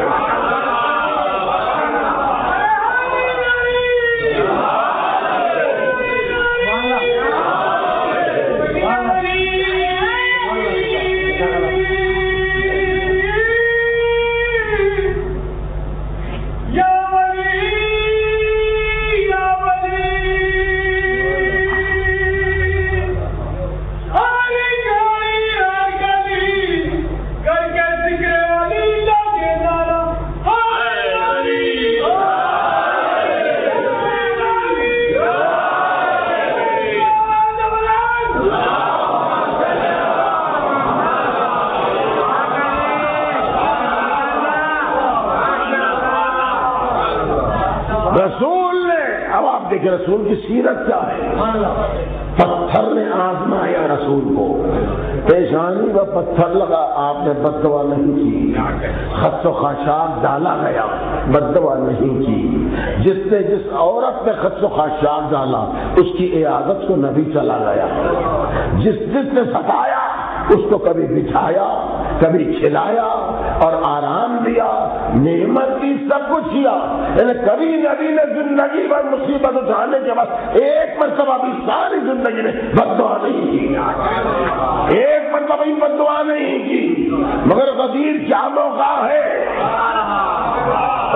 Speaker 2: کر کے ذکر علی کا نعرہ
Speaker 1: کہ رسول کی سیرت کیا ہے. پتھر نے آزمایا رسول کو، پیشانی و پتھر لگا، آپ نے بد دعا نہیں کی. خط و خاشاک ڈالا گیا، بد دعا نہیں کی. جس نے جس عورت نے خط و خاشاک ڈالا اس کی عیادت کو نبی چلا گیا. جس نے ستایا اس کو کبھی بٹھایا، کبھی کھلایا اور آرام دیا، نعمت دی، سب کچھ کیا. یعنی کبھی نبی نے زندگی بھر مصیبت اٹھانے کے بعد ایک مرتبہ بھی ساری زندگی میں بد دعا نہیں کی، ایک مرتبہ بھی بد دعا نہیں کی. مگر غدیر کیا موقع ہے،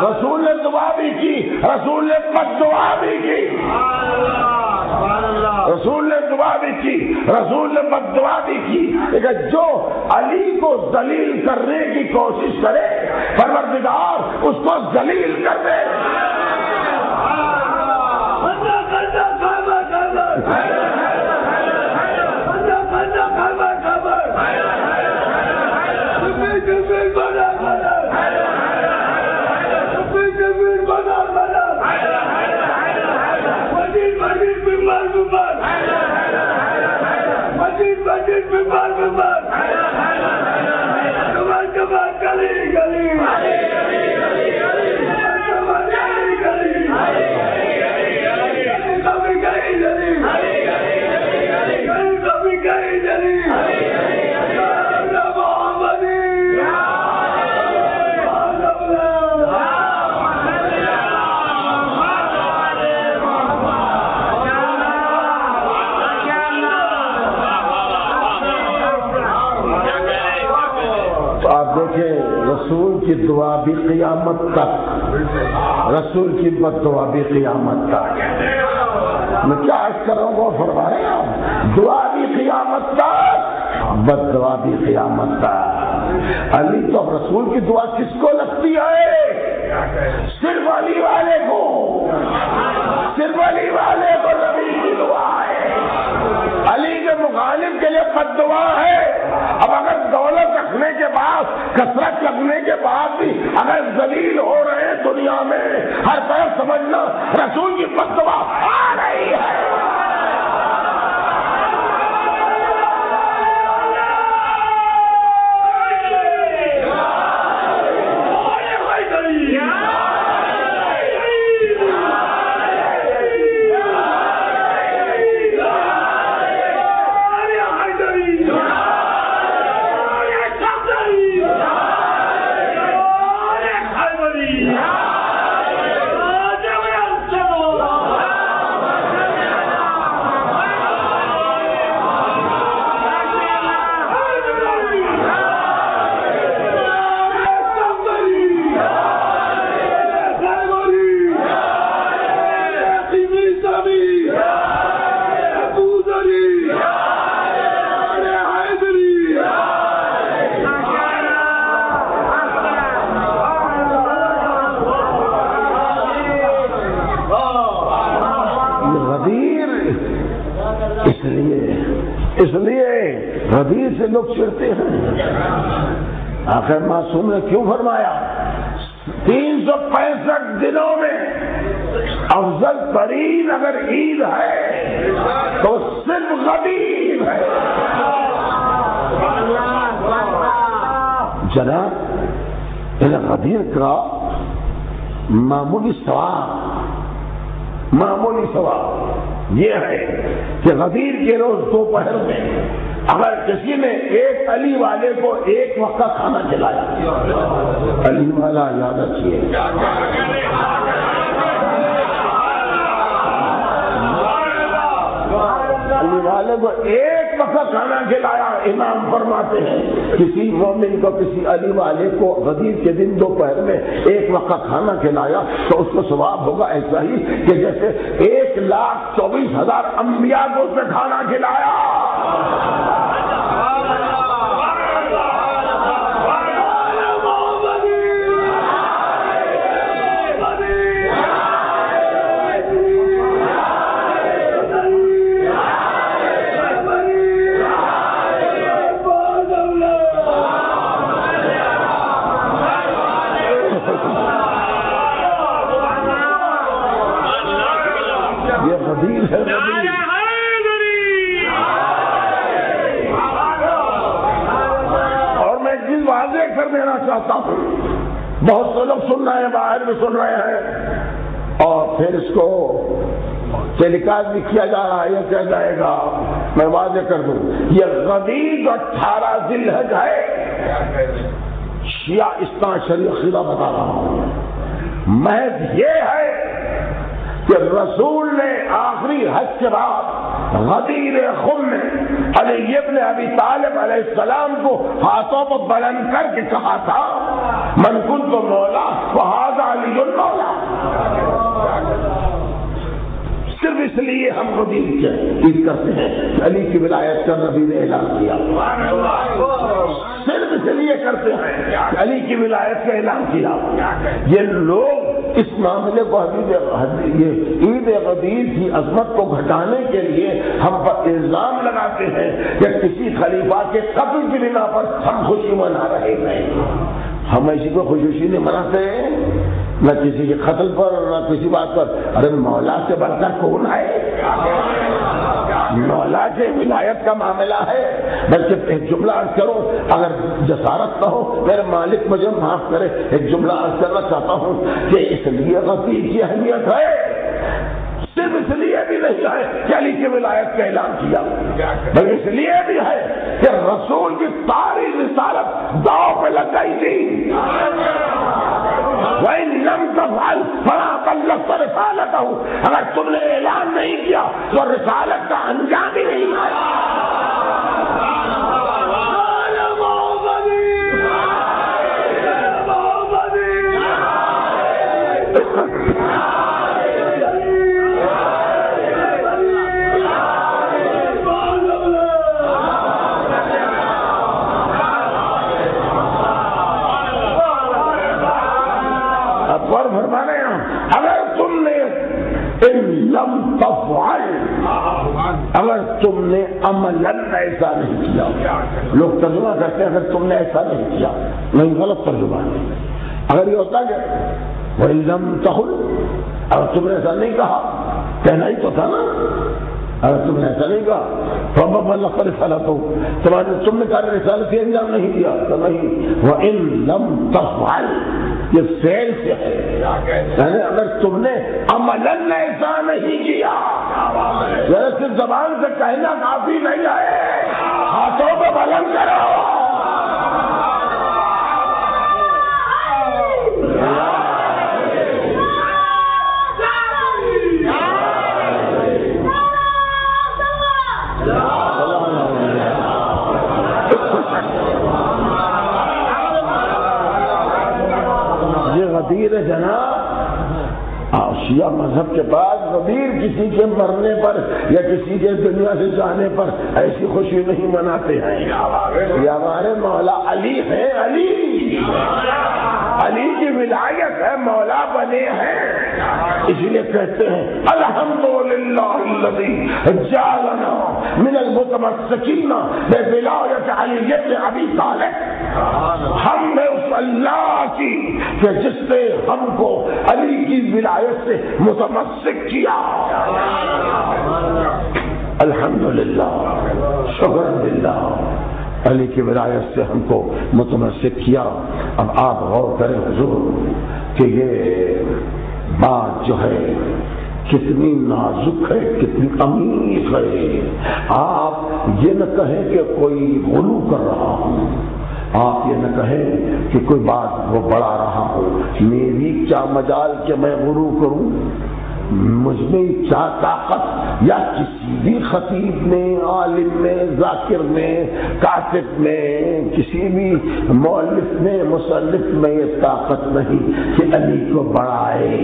Speaker 1: رسول نے دعا بھی کی، رسول نے بد دعا بھی کی. رسول نے دعا بھی کی، رسول نے بد دعا بھی کی. لیکن جو علی کو ذلیل کرنے کی کوشش کرے پروردگار اس کو ذلیل کر دے. رسول کی دعا بھی قیامت تک، رسول کی بد دعا بھی قیامت تک. میں کیا عرض کروں گا، فرمائے دعا بھی قیامت تک، بد دعا بھی قیامت تک. علی تو رسول کی دعا کس کو لگتی ہے؟ صرف علی والے کو، صرف علی والے کو نبی کی دعا ہے. علی کے مخالف کے لیے بد دعا ہے. اب اگر دولت رکھنے کے بعد، کثرت رکھنے کے بعد بھی اگر ذلیل ہو رہے ہیں دنیا میں ہر طرف، سمجھنا رسول کی بد دعا آ رہی ہے. اس لیے غدیر سے لوگ چڑھتے ہیں. آخر معصوم نے کیوں فرمایا 365 دنوں میں افضل ترین اگر عید ہے تو صرف غدیر ہے. جناب غدیر کا معمولی ثواب یہ ہے کہ غدیر کے روز دوپہر میں اگر کسی نے ایک علی والے کو ایک وقت کا کھانا کھلایا، علی والا یاد رکھیے، علی والے کو ایک وقت کا کھانا کھلایا، امام فرماتے ہیں کسی مومن کو کسی علی والے کو غدیر کے دن دوپہر میں ایک وقت کا کھانا کھلایا تو اس کو ثواب ہوگا ایسا ہی کہ جیسے 1,24,000 انبیاء کو اس نے کھانا کھلایا. پھر اور میں ایک چیز واضح کر دینا چاہتا ہوں، بہت سے لوگ سن رہے ہیں، باہر بھی سن رہے ہیں، اور پھر اس کو ٹیلی کاسٹ بھی کیا جا رہا ہے، یہ کیا جائے گا، میں واضح کر دوں، یہ غدیر 18 ذی الحج ہے، شیعہ اثنا عشری عقیدہ بتا رہا ہوں، محض یہ ہے کہ رسول نے آخری حج کے بعد غدیر خم میں علی ابن ابی طالب علیہ السلام کو ہاتھوں پر بلند کر کے کہا تھا من کنت مولا فہذا علی المولا، صرف اس لیے ہم غدیر عید کرتے ہیں کہ علی کی ولایت کا نبی نے اعلان کیا، صرف اس لیے کرتے ہیں کہ علی کی ولایت کا اعلان کیا۔ یہ لوگ اس معاملے کو یہ عید غدیر کی عظمت کو گھٹانے کے لیے ہم پر الزام لگاتے ہیں کہ کسی خلیفہ کے قتل کی بنا پر ہم خوشی منا رہے ہیں۔ ہم ایسی کو خوشی نہیں مناتے، نہ کسی کے قتل پر نہ کسی بات پر۔ ارے مولا سے بڑھ کر کون ہے؟ مولا کے ولایت کا معاملہ ہے۔ بلکہ ایک جملہ عرض کروں، اگر جسارت نہ ہو میرے مالک مجھے معاف کرے، ایک جملہ عرض کرنا چاہتا ہوں کہ اس لیے غدیر کی اہمیت ہے، صرف اس لیے بھی نہیں ہے کہ علی کی ولایت کا اعلان کیا، بلکہ اس لیے بھی ہے کہ رسول کی ساری رسالت داؤ پہ لگ گئی تھی۔ وَإِن لَّمْ تَفْعَلْ فَمَا بَلَّغْتَ رِسَالَتَهُ، اگر تم نے اعلان نہیں کیا تو رسالت کا انجام ہی نہیں آیا۔ اگر تم نے عملاً ایسا نہیں کیا، لوگ ترجمہ کرتے ہیں اگر تم نے ایسا نہیں کیا، نہیں، غلط ترجمہ ہے۔ اگر یہ ہوتا کہ وَإِن لَّمْ تَقُلْ، اگر تم نے ایسا نہیں کہا، کہنا ہی تو تھا نا، اگر تم نے ایسا نہیں کہا فَمَا بَلَّغْتَ رِسَالَتَهُ، تم نے کہا رسالت انجام نہیں دیا تو نہیں۔ وَإِن لَّمْ تَفْعَلْ، یہ فعل سے ہے، یعنی اگر تم نے عملاً ایسا نہیں کیا، صرف زبان سے کہنا کافی نہیں ہے، ہاتھوں پہ بلند کرو۔ یہ غدیر جناب شیعہ مذہب کے بعد غدیر کسی کے مرنے پر یا کسی کے دنیا سے جانے پر ایسی خوشی نہیں مناتے ہیں۔ یہ ہمارے مولا علی ہے، علی کی ولایت ہے، مولا بنے ہیں، اس لیے کہتے ہیں الحمدللہ الذی جعلنا من المتمسکین بولایت علی ابن ابی طالب، ہم نے اس اللہ کی کہ جس نے ہم کو علی کی ولایت سے متمسک کیا، الحمدللہ، شکر للہ، علی کی ولایت سے ہم کو متمسک کیا۔ اب آپ غور کریں حضور کہ یہ بات جو ہے کتنی نازک ہے، کتنی عمیق ہے۔ آپ یہ نہ کہیں کہ کوئی غلو کر رہا ہوں، آپ یہ نہ کہیں کہ کوئی بات وہ بڑھا رہا ہوں، میری کیا مجال کہ میں غلو کروں، مجھ میں کیا طاقت، یا کسی بھی خطیب میں، عالم میں، ذاکر میں، کاتب میں، کسی بھی مؤلف میں، مصنف میں یہ طاقت نہیں کہ علی کو بڑھائے،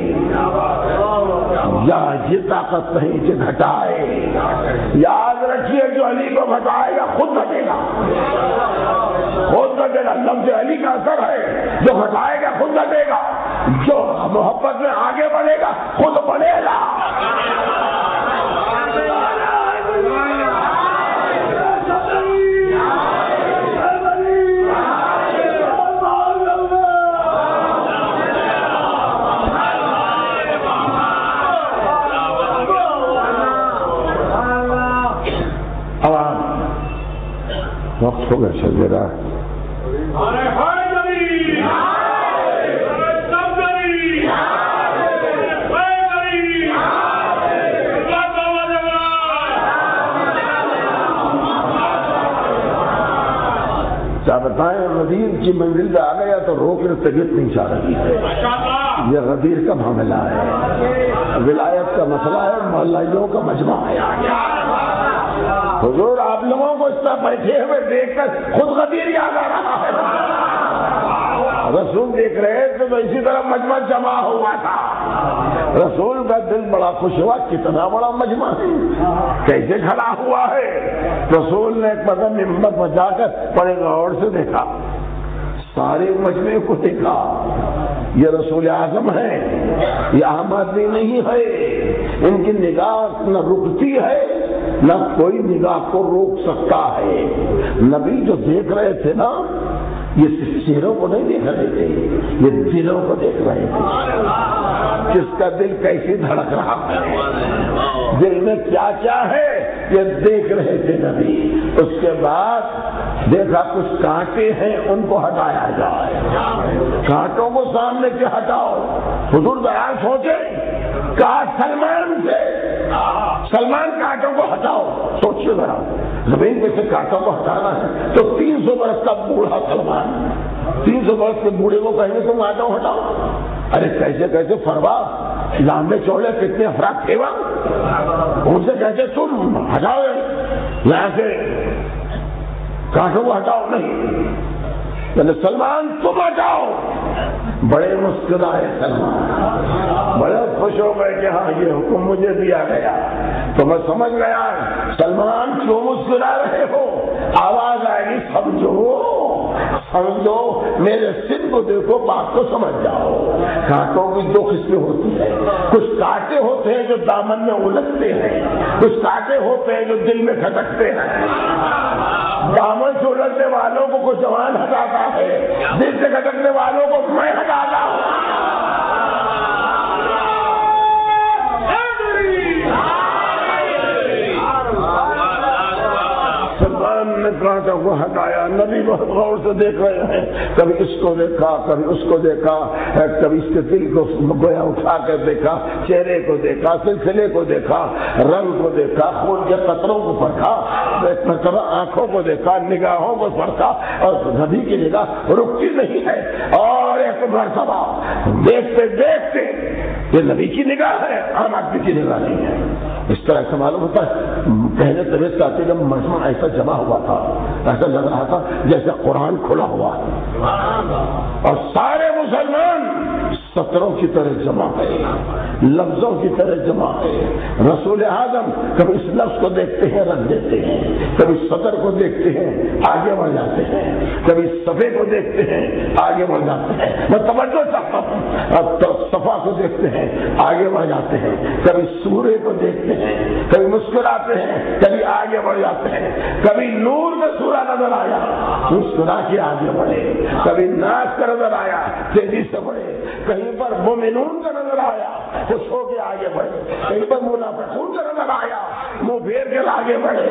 Speaker 1: یا یہ طاقت نہیں کہ گھٹائے۔ یاد رکھیے جو علی کو گھٹائے گا خود گھٹے گا، خود گھٹے گا، لفظ علی کا اثر ہے، جو گھٹائے گا خود گھٹے گا، جو محبت میں آگے بڑھے گا خود بڑھے گا۔ ہو گیا سجدہ. کیا بتائیں, غدیر کی منزل پہ آ گیا تو رو کر طبیعت نہیں چاہ رہی ہے. یہ غدیر کا معاملہ ہے, ولایت کا مسئلہ ہے, محلائیوں کا مجمع ہے. حضور آپ لوگوں کو اس طرح بیٹھے ہوئے دیکھ کر خود غدیر یاد آ رہا ہے. رسول دیکھ رہے تھے تو اسی طرح مجمع جمع ہوا تھا. رسول کا دل بڑا خوش ہوا, کتنا بڑا مجمع ہے, کیسے کھڑا ہوا ہے. رسول نے ایک قدم ہمت بچا کر بڑے غور سے دیکھا, سارے مجمع کو دیکھا. یہ رسول اعظم ہے, یہ عام آدمی نہیں ہے. ان کی نگاہ نہ رکتی ہے نہ کوئی نگاہ کو روک سکتا ہے. نبی جو دیکھ رہے تھے نا, یہ چہروں کو نہیں دیکھ رہے تھے, یہ دلوں کو دیکھ رہے تھے. کس کا دل کیسے دھڑک رہا ہے, دل میں کیا کیا ہے, یہ دیکھ رہے تھے نبی. اس کے بعد دیکھا کچھ کانٹے ہیں, ان کو ہٹایا جائے. کانٹوں کو سامنے سے ہٹاؤ. حضور ذرا سوچے, کہا سلمان سے, سلمان کانٹوں کو ہٹاؤ. سوچیے ذرا, زمین پہ سے کانٹوں کو ہٹانا ہے تو 300 برس کا بوڑھا سلمان, 300 برس کے بوڑھے کو کہیں گے تم کانٹوں ہٹاؤ. ارے کیسے کیسے فروا, لامبے چوڑے کتنے افراد تھے وہاں, ان سے کہتے تم ہٹاؤ یہاں سے کانٹوں کو ہٹاؤ. نہیں, سلمان تم ہٹاؤ. بڑے مسکرائے سلمان, بڑے خوش ہو گئے کہ ہاں یہ حکم مجھے دیا گیا. تو میں سمجھ گیا سلمان کیوں مسکرا رہے ہو. آواز آئے گی سمجھو, میرے سر کو دیکھو, بات کو سمجھ جاؤ. کانٹوں کی 2 قسمیں ہوتی ہیں. کچھ کانٹے ہوتے ہیں جو دامن میں الجھتے ہیں, کچھ کانٹے ہوتے ہیں جو دل میں کھٹکتے ہیں. دامن سے الجھنے والوں کو کچھ جوان ہٹاتا ہے, دل سے کھٹکنے والوں کو میں ہٹاتا ہوں. سلمان نے کانٹوں کو ہٹایا. نبی بہت غور سے دیکھ رہے ہیں, کبھی اس کو دیکھا, کبھی اس کو دیکھا, کبھی اس کے دل کو گویا اٹھا کر دیکھا, چہرے کو دیکھا, سلسلے کو دیکھا, رنگ کو دیکھا, خون کے قطروں کو پرکھا, آنکھوں کو دیکھا, نگاہوں کو پرکھا. اور نبی کی نگاہ رکتی نہیں ہے. اور ایک مرتبہ دیکھتے دیکھتے یہ نبی کی نگاہ ہے, عام آدمی کی نگاہ نہیں ہے. اس طرح سے معلوم ہوتا ہے پہلے طبیعت آتی جب مجمع ایسا جمع ہوا تھا, ایسا لگ رہا تھا جیسے قرآن کھلا ہوا اور سارے مسلمان سطروں کی طرح جمع ہے, لفظوں کی طرح جمع ہے. رسول اعظم کبھی اس لفظ کو دیکھتے ہیں رکھ دیتے ہیں, کبھی سطر کو دیکھتے ہیں آگے بڑھ جاتے ہیں, کبھی صفحے کو دیکھتے ہیں آگے بڑھ جاتے ہیں. میں توجہ چاہتا ہوں, اب صفحہ کو دیکھتے ہیں آگے بڑھ جاتے ہیں, کبھی سورے کو دیکھتے ہیں, کبھی مسکراتے ہیں, کبھی آگے بڑھ جاتے ہیں. کبھی نور میں سورہ نظر آیا مسکرا کے آگے بڑھے, کبھی ناچ کا نظر آیا تیزی سے بڑھے, کہیں پر مومنون کا نظر آیا خوش ہو کے آگے بڑھے, کہیں پر منافقون کا نظر آیا منہ پھیر کے آگے بڑھے,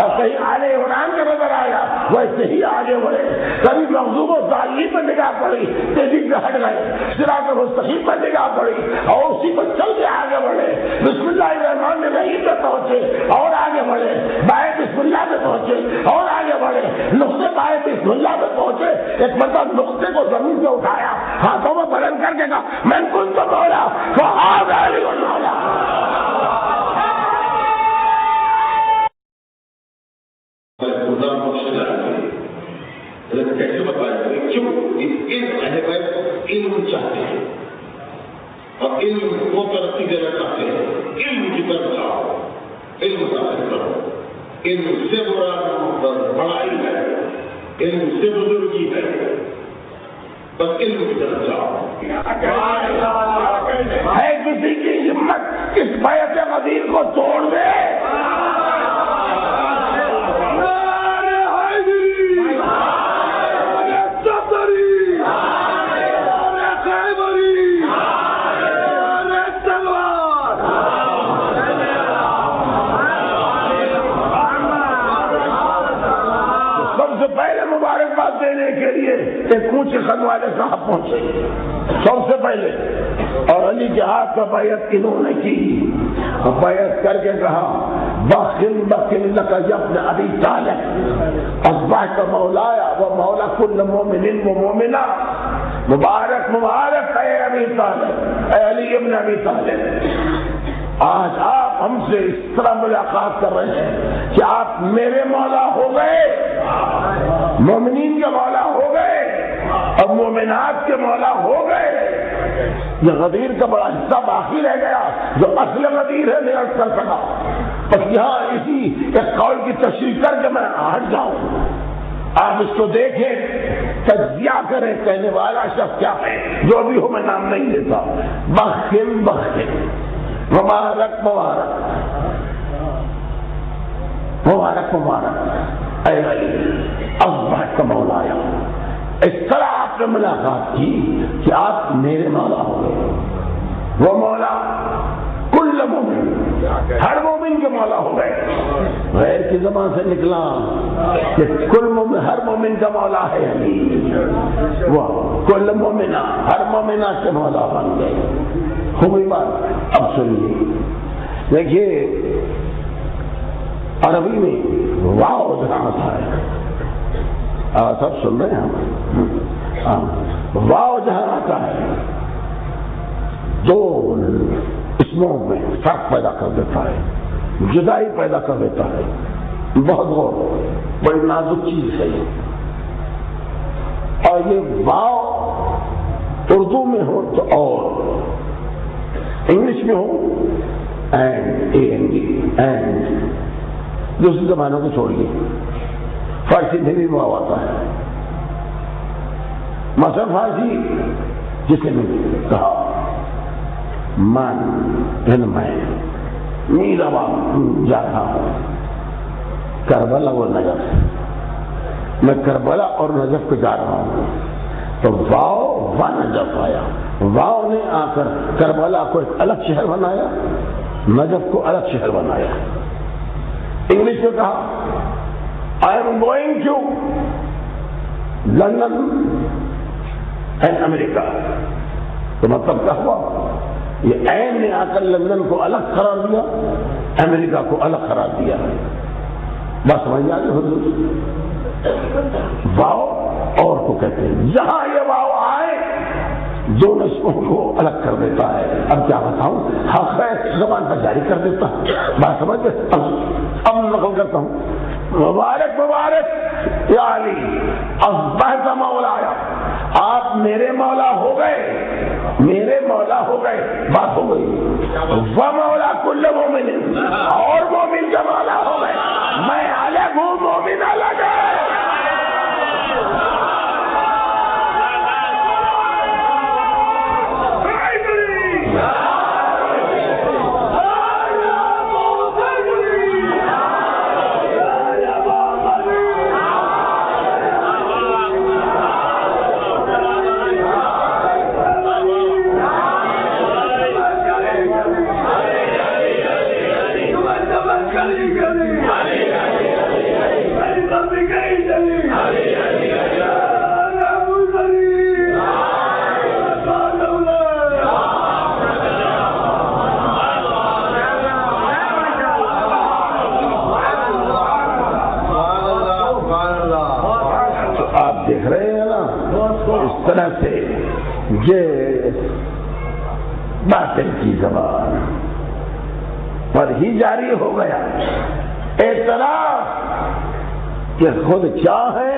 Speaker 1: اور کہیں آل عمران کا نظر آیا ویسے ہی آگے بڑھے. کبھی مغضوب و ضالین پر نگاہ پڑی تیزی سے ہٹ گئے, صراط مستقیم پر نگاہ پڑی اور اسی پر چل کے آگے بڑھے. بسم اللہ الرحمن الرحیم پہ پہنچے اور آگے بڑھے, بائیں بسم اللہ پہ پہنچے اور آگے بڑھے, نقطے بائیں بسم اللہ پہ پہنچے. ایک مرتبہ نقطے کو زمین سے اٹھایا, ہاتھوں میں بلند کر کے کہا میں کن تو مولا فہذا علی المولا. کیسے بتایا کیوں علم چاہتے ہیں اور علم کو ترقی دینا چاہتے ہیں. علم کی طرف جاؤ, علم حاصل کرو. علم سے بڑائی ہے, علم سے بزرگی ہے, بس علم کی طرف جاؤ. ہے کسی کی ہمت اس بیعت غدیر کو توڑ دے. ایک اونچے قد والے صاحب پہنچے سب سے پہلے، اور علی کے ہاتھ کا بیعت انہوں نے کی، بیعت کر کے کہا بخل بخل لک ابن ابی طالب اصبحت مولایا و مولا کل مومن و مومنہ، مبارک مبارک اے ابی طالب، اے علی ابن ابی طالب، آج آپ ہم سے اس طرح ملاقات کر رہے ہیں کہ آپ میرے مولا ہو گئے، مومنین کے مولا ہو گئے اور مومنات کے مولا ہو گئے۔ یہ غدیر کا بڑا حصہ باقی رہ گیا جو اصل غدیر ہے، میں عرض کر سکا، بس یہاں اسی ایک قول کی تشریح کر کے میں ہٹ جاؤں، آپ اس کو دیکھیں، تجزیہ کریں کہنے والا شخص کیا ہے، جو بھی ہو میں نام نہیں لیتا، بخل بخل، مبارک مبارک مبارک مبارک اے علی اصبحت مولایا، اس طرح آپ نے ملاقات کی کہ آپ میرے مولا ہو گئے، وہ مولا کل مومن، ہر مومن کے مولا ہو گئے۔ غیر کی زبان سے نکلا کہ کل مومن، ہر مومن کا مولا ہے علی، وہ کل مومنہ، ہر مومنہ کے مولا بن گئے۔ خوبی بات اب سنیے، دیکھیے عربی میں واو جہاں ہے، سب سن رہے ہیں ہم، واو جہاں آتا ہے دو اسموں میں فرق پیدا کر دیتا ہے، جدائی پیدا کر دیتا ہے، بہت بہت بڑی نازک چیز ہے یہ۔ اور یہ واو اردو میں ہو تو اور، انگلش میں ہو and, A N D, and, دوسری زبانوں کو چھوڑیے، فارسی میں بھی واو آتا ہے، مثلا فارسی جسے میں کہا من میں نیلا جا رہا ہوں کربلا و نجف، میں کربلا اور نجف کو جا رہا ہوں، تو واو و نجف آیا، واو نے آ کر کربلا کو ایک الگ شہر بنایا، نجف کو الگ شہر بنایا۔ انگلش میں کہا I am going to London and America, تو مطلب کیا ہوا، یہ این نے آ کر لندن کو الگ قرار دیا، امریکہ کو الگ قرار دیا۔ بس سمجھ آ گئی حضور، واو اور کو کہتے ہیں، جہاں یہ واو آئے دو نسبوں کو الگ کر دیتا ہے۔ اب کیا بتاؤں، حق ہے زبان پر جاری کر دیتا ہے، بات سمجھ گئے؟ اب نقل کرتا ہوں، مبارک مبارک یا علی اصبحت مولایا، آپ میرے مولا ہو گئے، میرے مولا ہو گئے، بات ہو گئی، وہ مولا کل مومن، اور مومن کا مولا ہو گئے، میں الگ ہوں، مومن الگ ہے۔ اس طرح سے یہ باطل کی زبان پر ہی جاری ہو گیا، اعتراف کہ خود کیا ہے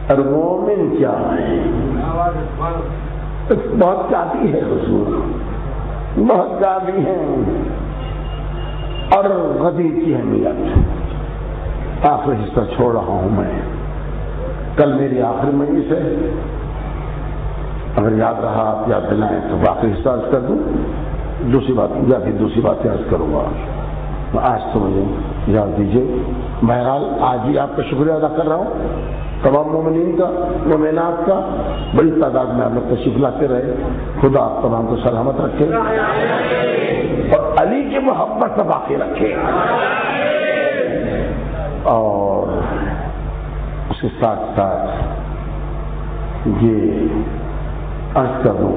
Speaker 1: اور مومن کیا ہے۔ بہت کافی ہے حضور، بہت کافی ہے، اور غدیر کی اہمیت۔ آخری حصہ چھوڑ رہا ہوں میں، کل میری آخری مجلس ہے، اگر یاد رہا آپ یاد دلائیں تو باقی حصہ عرض کر دوں، دوسری بات یا پھر دوسری باتیں عرض کروں گا، آج تو مجھے یاد دیجیے۔ بہرحال آج ہی آپ کا شکریہ ادا کر رہا ہوں، تمام مومنین کا، مومنات کا، بڑی تعداد میں آپ لوگ تشریف لاتے رہے، خدا آپ تمام کو سلامت رکھے اور علی کی محبت میں باقی رکھے، اور اس کے ساتھ ساتھ یہ عرض کر دوں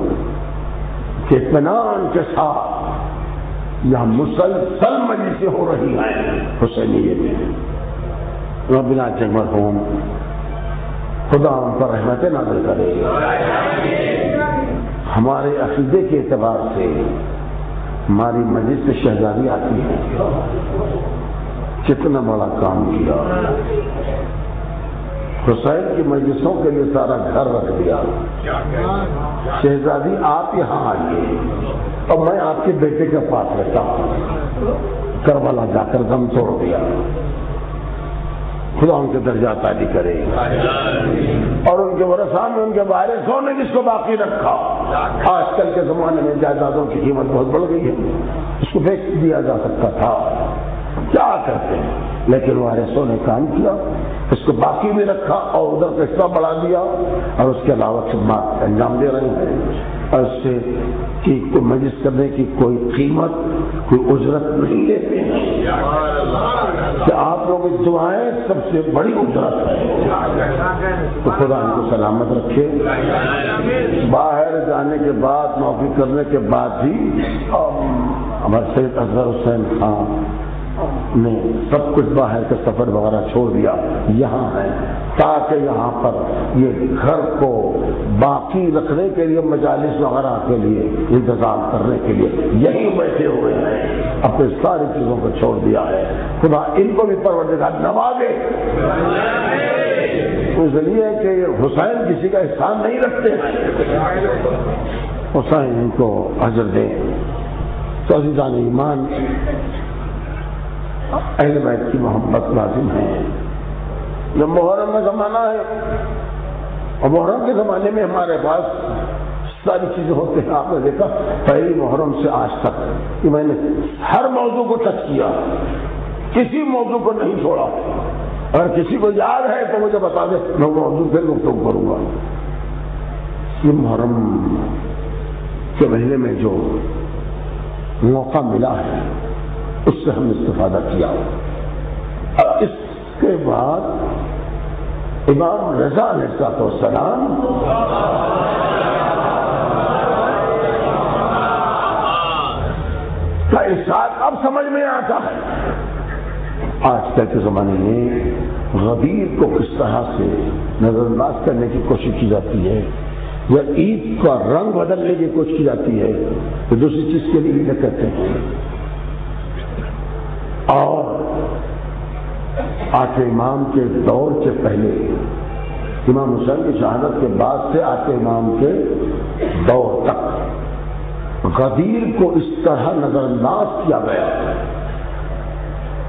Speaker 1: کہ اطمینان کے ساتھ یہاں مسلسل مجلسیں ہو رہی ہیں حسینیے میں. ربنا جگ مرحوم خدا ان پر رحمت نازل کرے. ہمارے عقیدے کے اعتبار سے ہماری مجلس میں شہزادی آتی ہے. کتنا بڑا کام کیا. حسین کی مجلسوں کے لیے سارا گھر رکھ دیا. شہزادی آپ یہاں آئیے اور میں آپ کے بیٹے کے پاس رہتا ہوں. کربلا جا کر دم توڑ دیا. خدا ان کے درجات عالی کرے اور ان کے ورثاء میں ان کے وارثوں نے جس کو باقی رکھا. آج کل کے زمانے میں جائیدادوں کی قیمت بہت بڑھ گئی ہے. اس کو بیچ دیا جا سکتا تھا. کیا کرتے ہیں, لیکن وارثوں نے کام کیا, اس کو باقی بھی رکھا اور ادھر کا حصہ بڑھا دیا اور اس کے علاوہ خدمات انجام دے رہے ہیں. اور اس سے کہ کوئی مجلس کرنے کی کوئی قیمت, کوئی اجرت نہیں لیتے ہیں. کہ آپ لوگ دعائیں سب سے بڑی اجرت ہے. تو خدا ان کو سلامت رکھے. باہر جانے کے بعد, نوکری کرنے کے بعد بھی ہمارے سید اصغر حسین خان نے سب کچھ باہر کے سفر وغیرہ چھوڑ دیا, یہاں ہے تاکہ یہاں پر یہ گھر کو باقی رکھنے کے لیے, مجالس وغیرہ کے لیے انتظام کرنے کے لیے یہی بیٹھے ہوئے ہیں. اپنے ساری چیزوں کو چھوڑ دیا ہے. خدا ان کو بھی پروردگار نوازے. اس لیے کہ حسین کسی کا احسان نہیں رکھتے, حسین ان کو اجر دے. تو عزیزان ایمان, اہل بیت کی محبت لازم ہے. جب محرم کا زمانہ ہے اور محرم کے زمانے میں ہمارے پاس ساری چیزیں ہوتے ہیں. آپ نے دیکھا پہلی محرم سے آج تک کہ میں نے ہر موضوع کو ٹچ کیا, کسی موضوع کو نہیں چھوڑا. اگر کسی کو یاد ہے تو مجھے بتا دے, میں موضوع پھر گفتگو کروں گا. یہ محرم کے مہینے میں جو موقع ملا ہے اس سے ہم نے استفادہ کیا. اب اس کے بعد امام رضا علیہ السلام کا ارشاد اب سمجھ میں آتا ہے. آج کل کے زمانے میں غدیر کو کس طرح سے نظر انداز کرنے کی کوشش کی جاتی ہے, یا عید کا رنگ بدلنے کی کوشش کی جاتی ہے, تو دوسری چیز کے لیے عید کہتے ہیں. اور آٹھ امام کے دور سے پہلے, امام حسین کی شہادت کے بعد سے آٹھ امام کے دور تک غدیر کو اس طرح نظر انداز کیا گیا.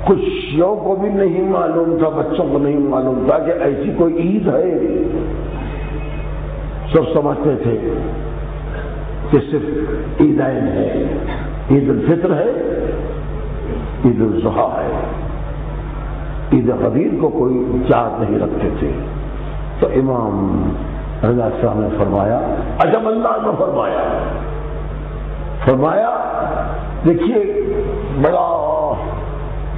Speaker 1: کچھ شیعوں کو بھی نہیں معلوم تھا, بچوں کو نہیں معلوم تھا کہ ایسی کوئی عید ہے. سب سمجھتے تھے کہ صرف عیدین ہے, عید الفطر ہے, عید الاضحیٰ ہے. عید غدیر کو کوئی یاد نہیں رکھتے تھے. تو امام رضا صاحب نے فرمایا, عجب انداز میں فرمایا دیکھیے بڑا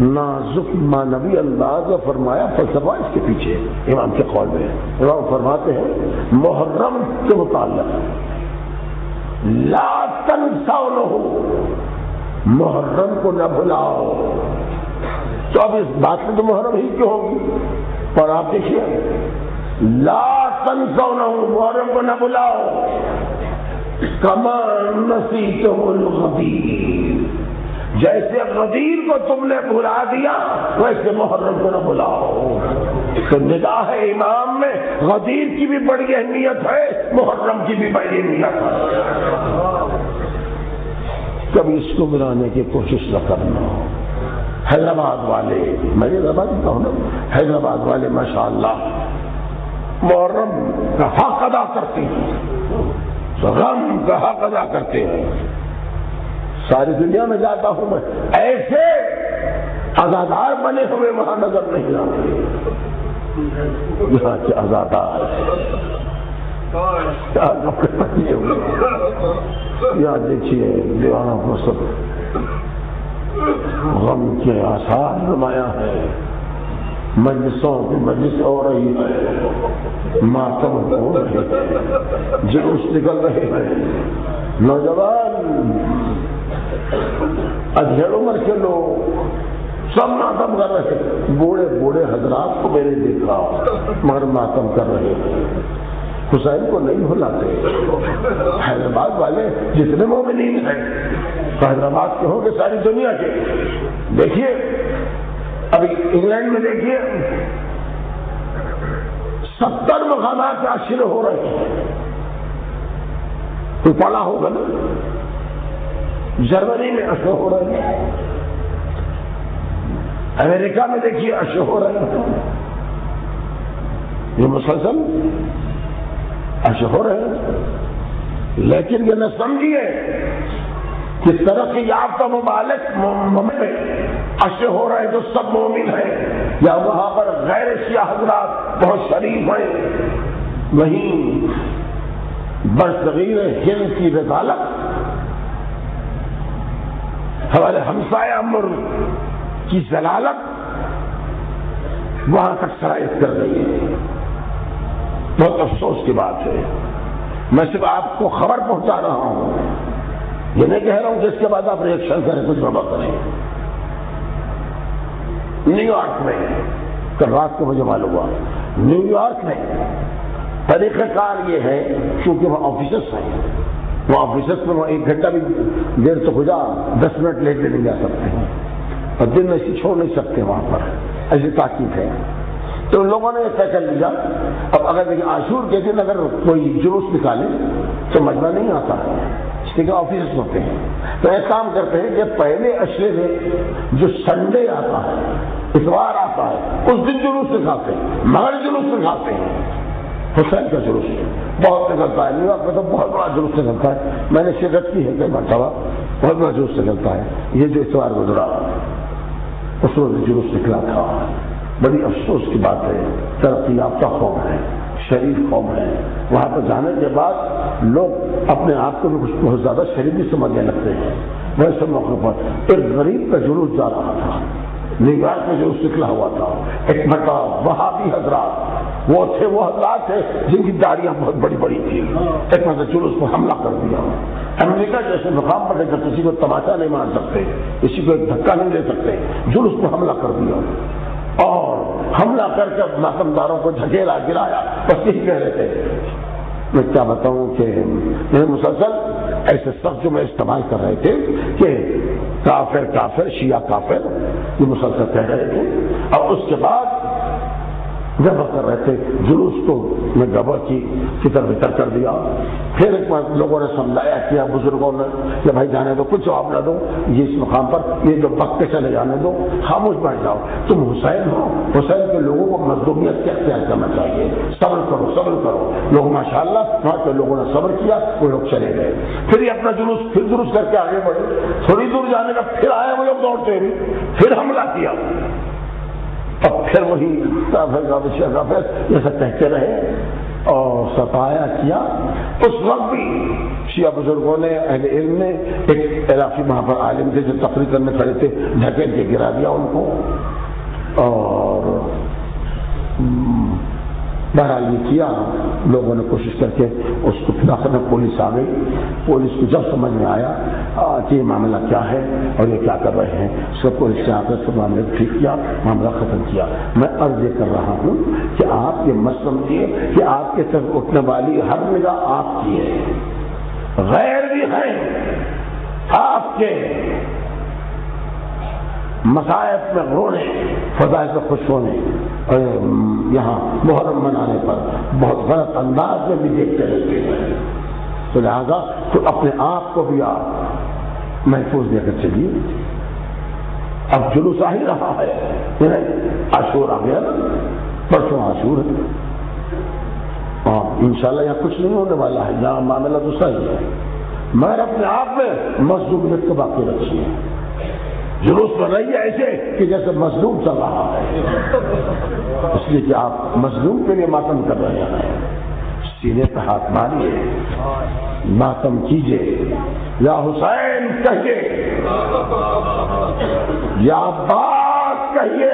Speaker 1: نازک معنوی انداز میں فرمایا. فلسفہ اس کے پیچھے امام کے قول میں امام فرماتے ہیں محرم کے متعلق لا تنسونه, محرم کو نہ بھلاؤ. تو اب اس بات میں تو محرم ہی کیوں ہوگی, اور آپ دیکھیے لا تنسونه, محرم کو نہ بھلاؤ. کما نسیتم الغدیر, جیسے غدیر کو تم نے بھلا دیا ویسے محرم کو نہ بھلاؤ. تو نگاہ امام میں غدیر کی بھی بڑی اہمیت ہے, محرم کی بھی بڑی اہمیت ہے. کبھی اس کو بلانے کی کوشش نہ کرنا. حیدرآباد والے, میں حیدرآباد کا ہوں نا, حیدرآباد والے ماشاءاللہ محرم کا حق ادا کرتے ہیں, غم کا حق ادا کرتے ہیں. ساری دنیا میں جاتا ہوں میں, ایسے عزادار بنے ہوئے وہاں نظر نہیں آتے. یہاں کے عزادار کیا کپڑے پہنے ہوئے, یہاں دیکھیے دیوانوں کو سب غم کے آثار نمایاں ہے. مجلسوں کی مجلس ہو رہی ہے، ماتم ہو رہے ہیں، جلوس نکل رہے ہیں، نوجوان ادھیڑ عمر کے لوگ سب ماتم کر رہے ہیں، بوڑھے بوڑھے حضرات کو میں نے دیکھا مگر ماتم کر رہے ہیں، حسین کو نہیں بھلاتے۔ حیدرآباد والے جتنے مومنین ہیں حیدرآباد کے ہوں گے ساری دنیا کے، دیکھیے ابھی انگلینڈ میں دیکھیے 70 مقامات عاشر ہو رہے ہیں، کوئی پڑا ہوگا نا، جرمنی میں عشر ہو رہے ہیں، امریکہ میں دیکھیے عشر ہو رہے ہیں، یہ مسلسل عشر ہو رہے ہیں، لیکن یہ نہ سمجھیے کہ ترقی یافتہ ممالک میں عشر ہو رہے ہیں جو سب مومن ہیں، یا وہاں پر غیر شیعہ حضرات بہت شریف ہیں، وہیں برصغیر ہند کی رسالت ہمارے ہمسایہ ملک کی ضلالت وہاں تک سرایت کر رہی ہے۔ بہت افسوس کی بات ہے، میں صرف آپ کو خبر پہنچا رہا ہوں، یہ نہیں کہہ رہا ہوں کہ اس کے بعد آپ ریئیکشن کریں، کچھ بڑا کریں۔ نیو یارک میں کل رات کو مجھے معلوم ہوا، نیو یارک میں طریقہ کار یہ ہے، چونکہ وہ آفیسرس ہیں، وہ آفیسرس میں وہ 1 گھنٹہ بھی دیر تو خدا 10 منٹ لیٹ نہیں جا سکتے ہیں، اور دن میں ایسی چھوڑ نہیں سکتے، وہاں پر ایسی تاکید ہے۔ تو ان لوگوں نے یہ طے کر لیا، اب اگر دیکھیں عاشور کے دن اگر کوئی جلوس نکالے تو مجمع نہیں آتا ہے، اس لیے کہ آفیسرس ہوتے ہیں، تو ایک کام کرتے ہیں کہ پہلے اشرے میں جو سنڈے آتا ہے، اتوار آتا ہے، اس دن جلوس نکالتے ہیں، مگر جلوس نکالتے ہیں۔ حسین کا جلوس بہت نکلتا ہے، نیو یارک میں تو بہت بڑا جلوس نکلتا ہے، میں نے شرکت کی ہے کئی مرتبہ، بہت بڑا جلوس نکلتا ہے۔ یہ جو اتوار گزرا اس وقت جلوس نکلا تھا، بڑی افسوس کی بات ہے، ترقی یافتہ قوم ہے، شریف قوم ہے، وہاں پر جانے کے بعد لوگ اپنے آپ کو بھی کچھ بہت زیادہ شریف بھی سمجھنے لگتے ہیں۔ ویسے موقع پر ایک غریب کا جلوس جا رہا تھا، نیو یارک میں جلوس نکلا ہوا تھا، ایک مرتبہ وہابی حضرات وہ تھے، وہ حضرات تھے جن کی داڑیاں بہت بڑی بڑی تھی، ایک مرتبہ جلوس پر حملہ کر دیا۔ امریکہ جیسے مقام پر دیکھا کسی کو تماشا نہیں مار سکتے، کسی کو ایک دھکا نہیں دے سکتے، جلوس پر حملہ کر دیا، اور حملہ کر کے ماتمداروں کو جھکیلا گرایا، بس یہی کہہ رہے تھے۔ میں کیا بتاؤں کہ یہ مسلسل ایسے سب جو میں استعمال کر رہے تھے کہ کافر کافر، شیعہ کافر، یہ مسلسل کہہ رہے تھے، اور اس کے بعد گبر کر رہے تھے، جلوس کو میں گبر کی فطر بتر کر دیا۔ پھر ایک بار لوگوں نے سمجھایا کیا بزرگوں نے کہ بھائی جانے دو، کچھ جواب نہ دو، یہ اس مقام پر یہ جو بکتے چلے جانے دو، خاموش بیٹھ جاؤ، تم حسین ہو، حسین کے لوگوں کو مظلومیت سے اختیار کرنا چاہیے، صبر کرو صبر کرو۔ لوگ ماشاءاللہ وہاں کے لوگوں نے صبر کیا، وہ لوگ چلے گئے، پھر یہ اپنا جلوس پھر درست کر کے آگے بڑھے، تھوڑی دور جانے کا پھر آئے وہ لوگ دوڑتے ہوئے، پھر حملہ کیا، اب پھر وہی کافر کافر جیسا کہتے رہے اور ستایا کیا۔ اس وقت بھی شیعہ بزرگوں نے، اہل علم نے، ایک علاقی وہاں پر عالم تھے جو تقریر کرنے کھڑے تھے، ڈھکیل کے گرا دیا ان کو، اور بہرحال یہ کیا لوگوں نے کوشش کر کے اس کو پھر آخر میں پولیس آ گئی۔ پولیس کو جب سمجھ میں آیا کہ یہ معاملہ کیا ہے اور یہ کیا کر رہے ہیں، سب کو اس سے آ کر سب معاملے ٹھیک کیا، معاملہ ختم کیا۔ میں عرض یہ کر رہا ہوں کہ آپ یہ مت سمجھیے کہ آپ کے طرف اٹھنے والی ہر نگاہ آپ کی ہے، غیر بھی ہیں آپ کے مصائب میں رونے، فضائل سے خوش ہونے، اور یہاں محرم منانے پر بہت غلط انداز میں بھی دیکھتے رہتے ہیں، تو لہذا تو اپنے آپ کو بھی آپ محفوظ لے کر چلیے۔ اب جلوس آ ہی رہا ہے، عاشور آ گیا نا، پرسوں عاشور ہے، اور انشاءاللہ یہاں کچھ نہیں ہونے والا ہے، یہاں معاملہ دوسرا ہی ہے، مگر اپنے آپ میں مظلومیت کو باقی رکھیے، جلوس پر رہیے ایسے کہ جیسے مظلوم چل رہا ہے، اس لیے کہ آپ مظلوم کے لیے ماتم کر رہے ہیں، سینے پہ ہاتھ ماریے، ماتم کیجیے، یا حسین کہیے، یا عباس کہیے،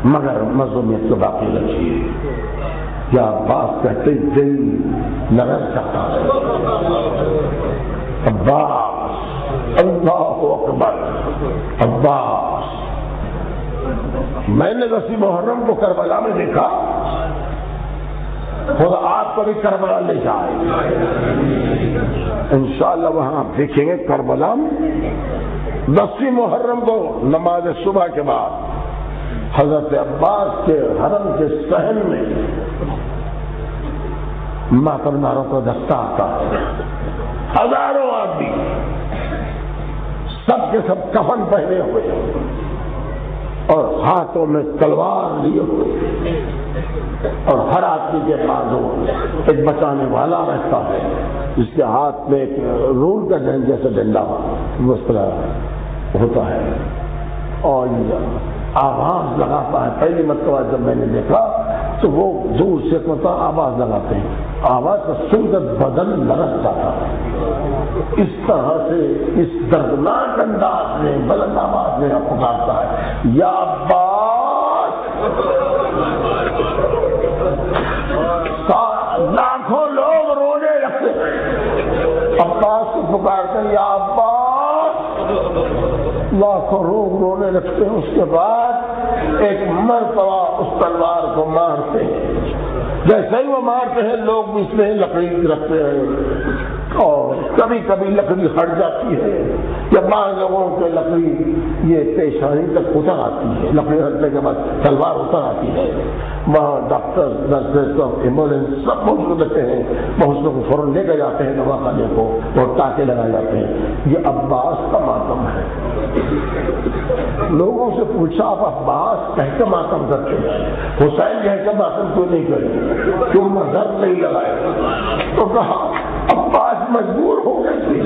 Speaker 1: مگر مظلومیت کو باقی رکھیے. کیا عباس کہتے دل نرم جاتا ہے. عباس اللہ اکبر. عباس میں نے 10 محرم کو کربلا میں دیکھا، خدا آپ کو بھی کربلا لے جائے. انشاءاللہ وہاں آپ دیکھیں گے کربلا 10 محرم کو نماز صبح کے بعد حضرت عباس کے حرم کے صحن میں ماتم ناروں کا دستہ آتا ہے. ہزاروں آدمی سب کے سب کفن پہنے ہوئے اور ہاتھوں میں تلوار لیے ہوئے، اور ہر آدمی کے پاس ایک بچانے والا رہتا ہے جس کے ہاتھ میں ایک رول کا جیسا ڈنڈا اس طرح ہوتا ہے، اور آواز لگاتا ہے. پہلی مرتبہ جب میں نے دیکھا تو وہ دور سے آواز لگاتے ہیں، آواز کا سن کر بدن لرز جاتا ہے. اس طرح سے اس دردناک انداز میں بلند آواز میں پکارتا ہے، یا عباس. لاکھوں لوگ رونے لگتے ہیں، عباس کو پکارتے ہیں یا عباس. لاکھوں لوگ رونے لگتے ہیں. اس کے بعد ایک مرتبہ اس تلوار کو مارتے ہیں. جیسے ہی وہ مارتے ہیں لوگ بھی اس میں لکڑی رکھتے ہیں، اور کبھی کبھی لکڑی ہٹ جاتی ہے، یا بعض لوگوں کے لکڑی یہ پیشانی تک اتر آتی ہے. لکڑی ہٹنے کے بعد تلوار اتر آتی ہے. وہاں ڈاکٹر نرسز ایمبولینس سب موجود رہتے ہیں. بہت لوگ فوراً لے کے جاتے ہیں دوا خانے کو اور ٹانکے لگائے جاتے ہیں. یہ عباس کا ماتم ہے. لوگوں سے پوچھا آپ عباس کہہ کے ماتم کرتے ہیں، حسین کہہ کے ماتم کیوں نہیں کرتے، کیوں نظر نہیں لگائے؟ تو کہا عباس مجبور ہو گئے تھے.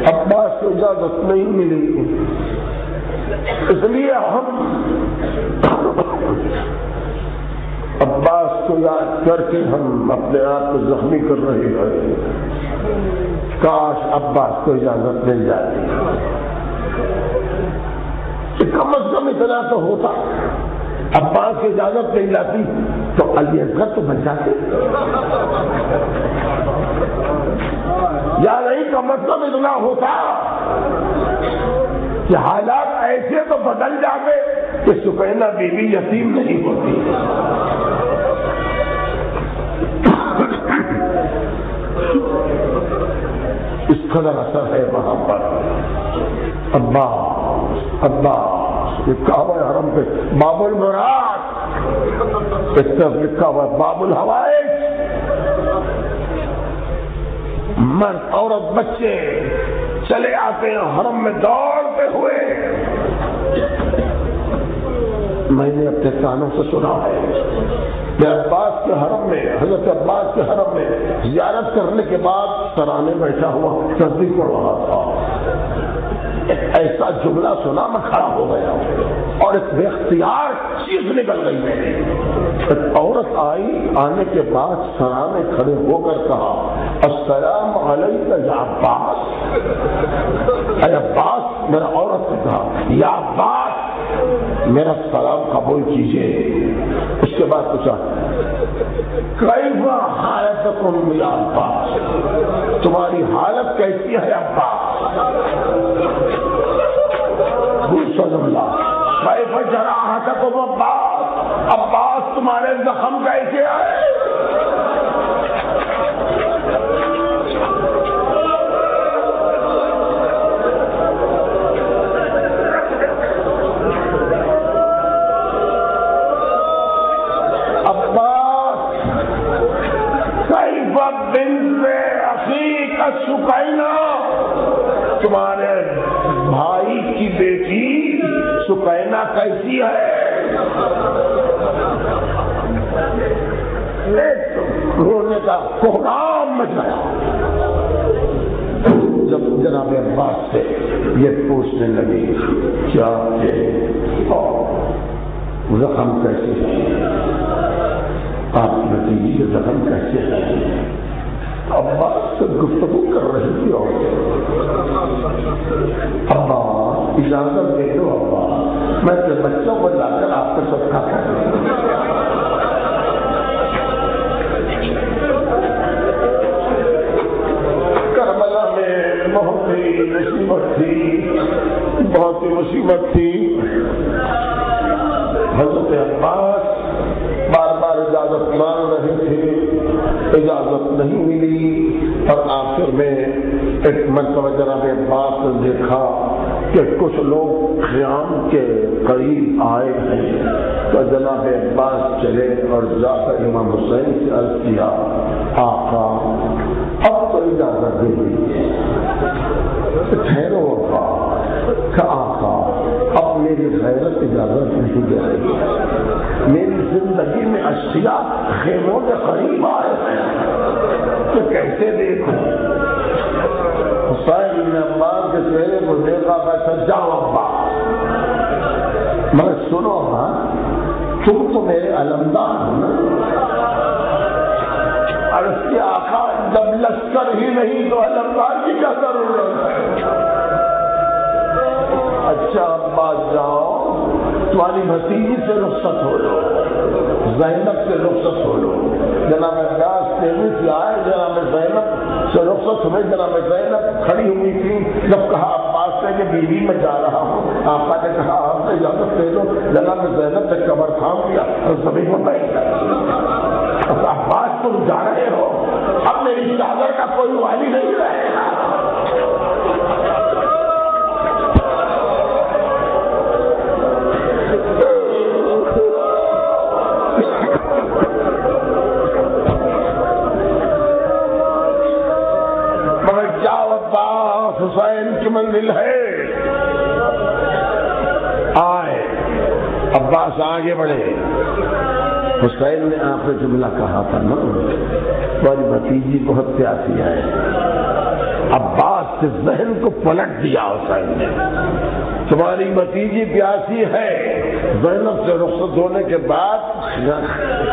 Speaker 1: عباس کو اجازت نہیں ملی، اس لیے ہم عباس کو یاد کر کے ہم اپنے آپ کو زخمی کر رہے ہیں. کاش عباس کو اجازت مل جاتی، کم از کم اتنا تو ہوتا. عباس کی اجازت مل جاتی تو علی اصغر تو بن جاتے، یا نہیں کم از کم اتنا ہوتا کہ حالات ایسے تو بدل جاتے کہ سکینہ بیوی یتیم نہیں ہوتی. اس قدر اثر ہے وہاں پر. عباس یہ کعبہ حرم پہ باب المراد، ایک طرف لکھا ہوا باب الحوائج. مرد عورت بچے چلے آتے ہیں حرم میں دوڑتے ہوئے. میں نے اپنے کانوں سے سنا ہے کہ عباس کے حرم میں، حضرت عباس کے حرم میں زیارت کرنے کے بعد سرانے بیٹھا ہوا تصدیق پڑھ رہا تھا. ایسا جملہ سنا میں کھڑا ہو گیا اور ایک بے اختیار چیز نکل گئی میری. ایک عورت آئی، آنے کے بعد سرانے کھڑے ہو کر کہا السلام علیکم یا عباس. اے عباس، میرا عورت نے کہا یا عباس میرا سلام قبول کیجیے. اس کے بعد پوچھا کیف حالتکم یا عباس، تمہاری حالت کیسی ہے عباس؟ کیف جراحتکم عباس، عباس تمہارے زخم کیسے آئے؟ تمہارے بھائی کی بیٹی سکینہ کیسی ہے؟ رونے کا کوہرام مچ گیا. جب جناب عباس سے یہ پوچھنے لگی کیا زخم کیسے ہے، آپ بتیجی کے زخم کیسے ہے؟ عباس سے گفتگو کر رہی تھی اور ابا اجازت دے دو ابا میں اپنے بچوں کو لا کر آپ کا صدقہ کروں۔ کربلا میں بہت ہی مصیبت تھی، بہت ہی مصیبت تھی۔ حضرت عباس بار بار اجازت مانگ رہے تھے، اجازت نہیں ملی، اور آخر میں ایک مرتبہ جناب عباس نے دیکھا کہ کچھ لوگ خیام کے قریب آئے ہیں، تو جناب عباس چلے اور جا کر امام حسین سے عرض کیا آقا اب تو اجازت دے دیجیے۔ ٹھہرو کہ آقا اب میری غیرت اجازت نہیں دے رہی ہے، میری زندگی میں اشیاء خیموں کے قریب آئے ہیں تو کیسے دیکھوں؟ حسین بن عباس کے چہرے کو دیکھا کہ جاؤ ابا، مگر سنو ابا تم تو میرے علمدار ہو نا۔ عرض کیا آقا جب لشکر ہی نہیں تو علمدار کی کیا ضرورت ہے؟ اچھا عباس جاؤ، تمہاری بھتیجی سے رخصت ہو لو، زینب سے رخصت ہو لو۔ جناب عباس تیزی سے آئے، جناب زینب سے رخصت ہوئے۔ جناب زینب کھڑی ہوئی تھی، جب کہا عباس سے کہ بیوی میں جا رہا ہوں، آقا نے کہا آپ سے اجازت دے دو۔ جناب زینب نے کمر تھام دیا اور زمین میں بیٹھ گیا۔ عباس تم جا رہے ہو، اب میری چادر کا کوئی والی نہیں رہے گا۔ حسین کی منزل ہے۔ آئے عباس آگے بڑھے۔ حسین نے آپ سے جملہ کہا تھا نا تمہاری بھتیجی بہت پیاسی ہے۔ عباس کے ذہن کو پلٹ دیا حسین نے، تمہاری بھتیجی پیاسی ہے۔ زینب سے رخصت ہونے کے بعد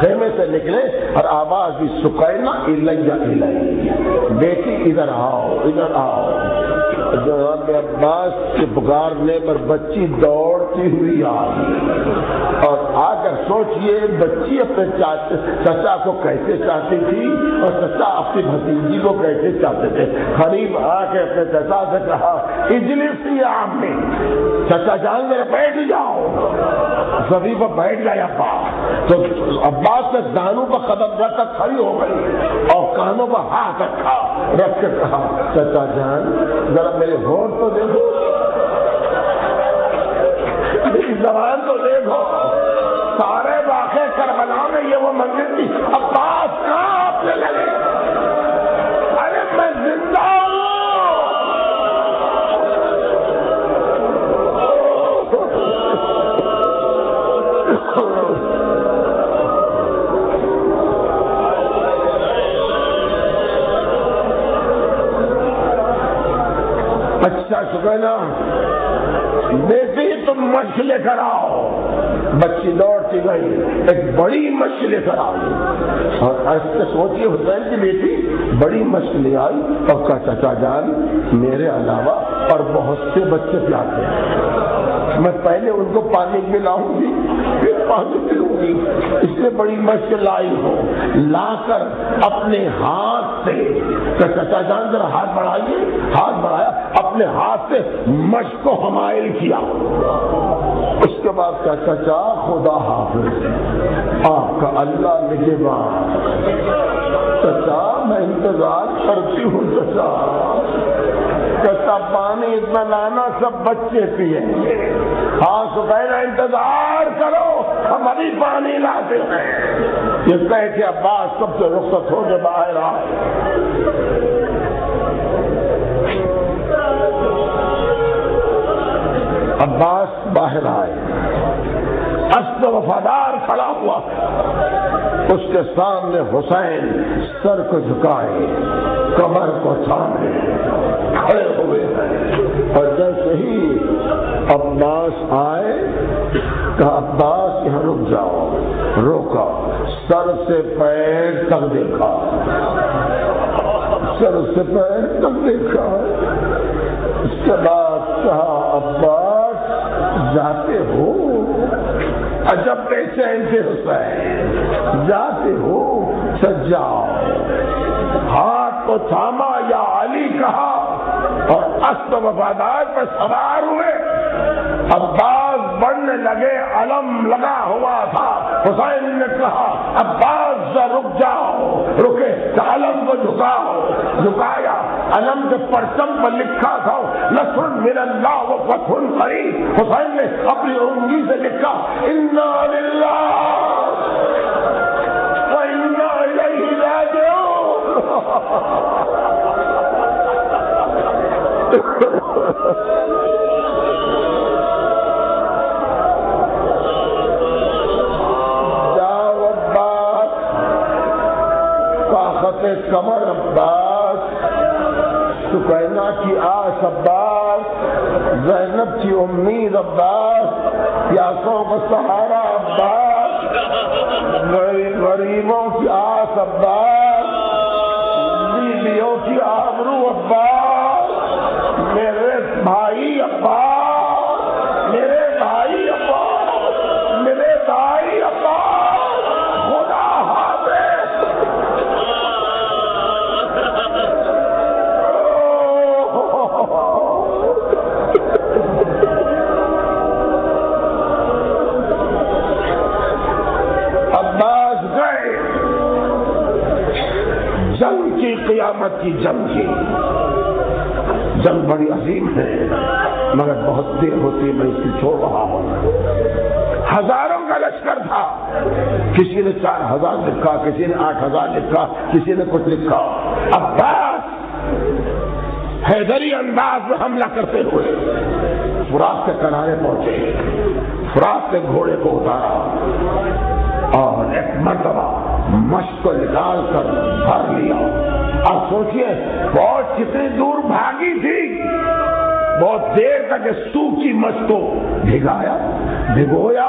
Speaker 1: خیمے سے نکلے اور آواز بھی سکینا الیہ الیہ، بیٹی ادھر آؤ ادھر آؤ۔ جناب عباس کے پکارنے پر بچی دوڑتی ہوئی آئی، اور آ کر سوچئے بچی اپنے چچا کو کیسے چاہتی تھی اور چچا اپنی بھتیجی کو کیسے چاہتے تھے۔ قریب آ کے اپنے چچا سے کہا اجلس یا عمی، چچا جان میرے بیٹھ جاؤ۔ زمین پر بیٹھ گیا عباس، تو عباس نے دانوں پر قدم رکھ کر کھڑی ہو گئی اور کانوں پر ہاتھ رکھ کے کہا چچا جان ذرا میرے ہونٹ تو دیکھو، میری زبان تو دیکھو۔ سارے واقعے کربلا میں یہ وہ منزل تھی۔ عباس کہاں اپنے لگے، ارے میں زندہ ہوں۔ اچھا سکینا بیٹی تم مچھ لے کر آؤ۔ بچی لوٹتی گئی، ایک بڑی مچھ لے کر آئی، اور ایسے سوچیے حسین کی بیٹی بڑی مچھ لے آئی اور کہا چچا جان میرے علاوہ اور بہت سے بچے پیاتے ہیں، میں پہلے ان کو پانی پلاؤں گی پھر پانی پیوں گی، اس سے بڑی مچھ لائی ہوں۔ لا کر اپنے ہاتھ سے چچا جان ذرا ہاتھ بڑھائیے، ہاتھ بڑھایا، اپنے ہاتھ سے مچھ کو حمائل کیا۔ اس کے بعد کہا چچا خدا حافظ، آپ کا اللہ نگہبان۔ چچا میں انتظار کرتی ہوں چچا۔ چچا پانی اتنا لانا سب بچے پیئیں گے۔ ہاں سکینا انتظار کرو ہم ابھی پانی لاتے ہیں۔ یہ کہہ کے عباس سب سے رخصت ہو کے باہر آئے۔ عباس باہر آئے، اسد وفادار کھڑا ہوا، اس کے سامنے حسین سر کو جھکائے، کمر کو تھامے کھڑے ہوئے ہیں، اور جیسے ہی عباس آئے کہا عباس یہاں رک جاؤ، روکا، سر سے پیر تک دیکھا، سر سے پیر تک دیکھا، اس کے بعد کہا عباس جاتے ہو؟ عجب بے چین سے حسین، جاتے ہو؟ سجاؤ، ہاتھ کو تھاما، یا علی کہا، اور اسب وفادار پر سوار ہوئے۔ عباس بڑھنے لگے، علم لگا ہوا تھا، حسین نے کہا عباس ذرا رک جاؤ، رکے تو علم کو جھکاؤ، جھکایا، علم کے پرچم پر لکھا تھا نصر من اللہ و فتح قریب، حسین نے اپنی انگلی سے لکھا انا للہ و انا الیہ راجعون۔ جاؤ عباس، طاقت کمر عباس، سکینہ کی آس عباس، زینب کی امید عباس، پیاسوں کا سہارا عباس، غریبوں کی آس عباس، بیویوں کی آبرو عباس، میرے بھائی عباس، میرے بھائی عباس، میرے بھائی عباس، خدا حافظ۔ عباس گئے، جنگ کی قیامت کی جنگ کی، جنگ بڑی عظیم ہے مگر بہت دیر ہوتی میں اس کی چھوڑ رہا ہوں۔ ہزاروں کا لشکر تھا، کسی نے 4000 لکھا، کسی نے 8000 لکھا، کسی نے کچھ لکھا۔ عباس حیدری انداز میں حملہ کرتے ہوئے فرات کے کنارے پہنچے، فرات کے گھوڑے کو اتارا اور ایک مرتبہ مشق کو نکال کر بھر لیا۔ اب سوچئے فوج کتنی دور بھاگی تھی، بہت دیر تک سوکھی مشق کو بھگویا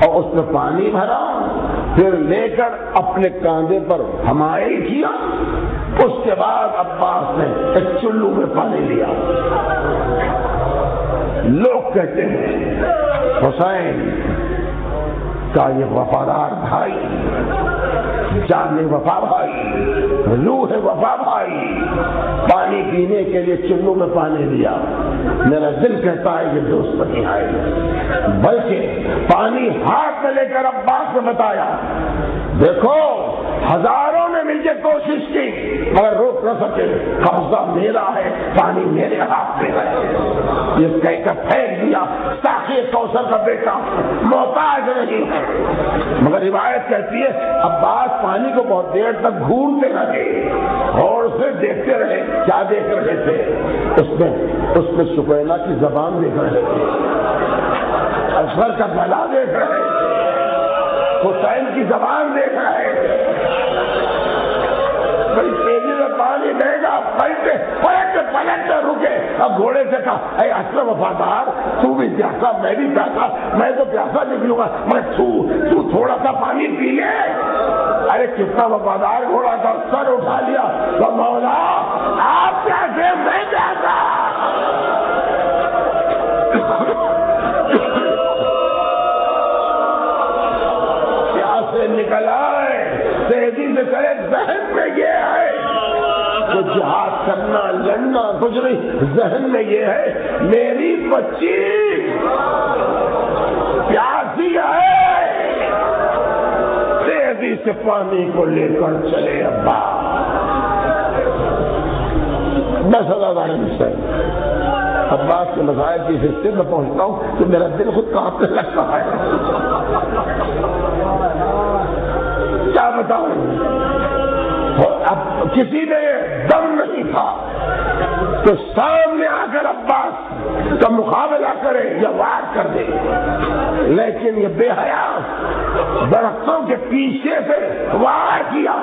Speaker 1: اور اس میں پانی بھرا، پھر لے کر اپنے کاندھے پر حمائل کیا۔ اس کے بعد عباس نے ایک چلو میں پانی لیا۔ لوگ کہتے ہیں حسین کا یہ وفادار بھائی، جان وفا بھائی، روح وفا بھائی، پانی پینے کے لیے چلو میں پانی لیا۔ میرا دل کہتا ہے یہ دوست نہیں آئے، بلکہ پانی ہاتھ میں لے کر عباس نے بتایا دیکھو ہزاروں نے مل کے کوشش کی مگر روک نہ سکے، قبضہ میرا ہے، پانی میرے ہاتھ میں ہے۔ یہ کہہ کر پھینک دیا، ساقی کوثر کا بیٹا محتاج نہیں ہے۔ مگر روایت کہتی ہے عباس پانی کو بہت دیر تک گھورتے رہے اور اسے دیکھتے رہے۔ کیا دیکھ رہے تھے؟ اس میں سکینہ کی زبان دیکھ رہے تھے، اصغر کا گلا دیکھ رہے تھے، حسین کی زبان دیکھ رہے تھے۔ بڑی تیزی میں پانی دے گا، پلٹتے رکے اور گھوڑے سے کہا اے اشرف وفادار، تو بھی پیاسا میں بھی پیاسا، میں تو پیاسا نکلوں گا مگر تو تھوڑا سا پانی پی لے۔ ارے کتنا وفادار گھوڑا تھا، سر اٹھا لیا تو مولا آپ پیاسے میں پیاسا۔ پیاسے نکل آئے، تیزی سے کرے، ذہن میں یہ ہے تو جہاد کرنا لڑنا کچھ نہیں، ذہن میں یہ ہے میری بچی پیاسی ہے، تیزی سے پانی کو لے کر چلے ابا۔ 10,000 سے عباس کے مسائل کی حصے میں پہنچتا ہوں تو میرا دل خود کانپنے لگتا ہے۔ کیا بتاؤں، اب کسی میں دم نہیں تھا تو سامنے آ کر عباس کا مقابلہ کرے یا وار کر دے، لیکن یہ بے حیا درختوں کے پیچھے سے وار کیا.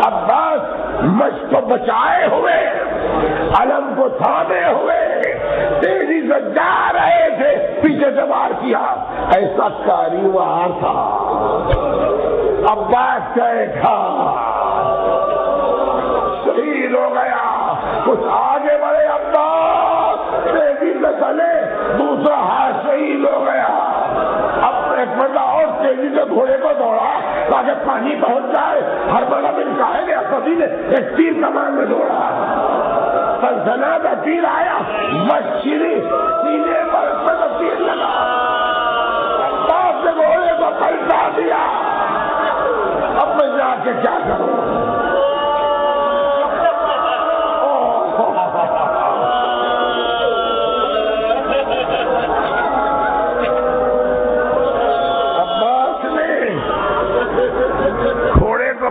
Speaker 1: عباس مشق کو بچائے ہوئے, علم کو تھامے ہوئے تیزی سے جا رہے تھے, پیچھے سے وار کیا. ایسا کاری وار تھا. عباس کہا شہید ہو گیا. کچھ آگے بڑھے عباس, تیزی سے چلے, دوسرا ہاتھ شہید ہو گیا. اب ایک بندہ اور تیزی سے گھوڑے کو دوڑا تاکہ پانی پہنچ جائے. ہر بڑا بن کہے گیا کبھی نے ایک تیر کمان میں دوڑا, سلسلہ کا تیر آیا, مچھلی سینے پر تیر لگا. عباس نے گھوڑے کو پلٹا دیا. اب میں جا کے کیا کروں؟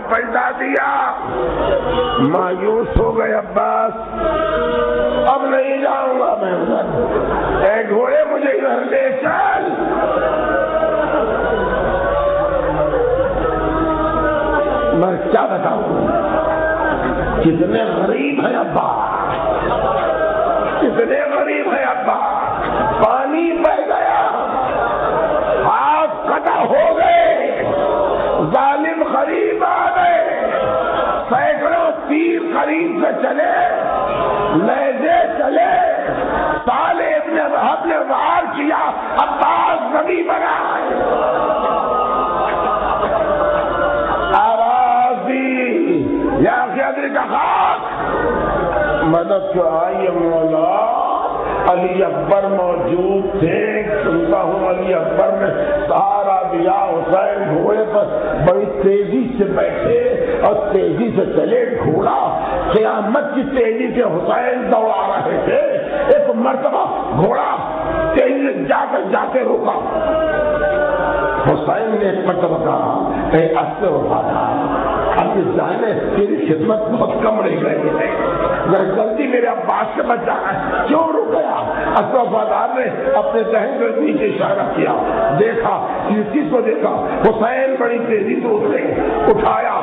Speaker 1: پلٹا دیا. مایوس ہو گئے عباس, اب نہیں جاؤں گا میں ادھر. اے گھوڑے مجھے ادھر لے چل. میں کیا بتاؤں, کتنے غریب ہیں ابا, کتنے غریب ہیں ابا. پانی بہ گیا, ہاتھ قطع ہو گئے, ظالم قریب آ گئے, سینکڑوں تیر قریب سے چلے, لہجے چلے. سالے ابن وہب نے وار کیا, عباس نبی بنا. آواز دی یا قدر کا خاک, مدد کو آئی مولا. علی اکبر موجود تھے, سنتا ہوں علی اکبر نے سہارا دیا. حسین گھوڑے پر بڑی تیزی سے بیٹھے اور تیزی سے چلے. گھوڑا قیامت کی تیزی سے حسین دوڑا رہے تھے. ایک مرتبہ گھوڑا تیزی سے جاتے رکا. حسین نے ایک مرتبہ کہا اے اسے وفادار, اب یہ جانے تیری خدمت بہت کم رہ گئی ہے, ذرا جلدی میرے عباس سے بچ جانا ہے. کیوں رک گیا؟ اسے وفادار نے اپنے ذہن میں نیچے اشارہ کیا, دیکھا کس کو دیکھا. حسین بڑی تیزی سے اٹھے, اٹھایا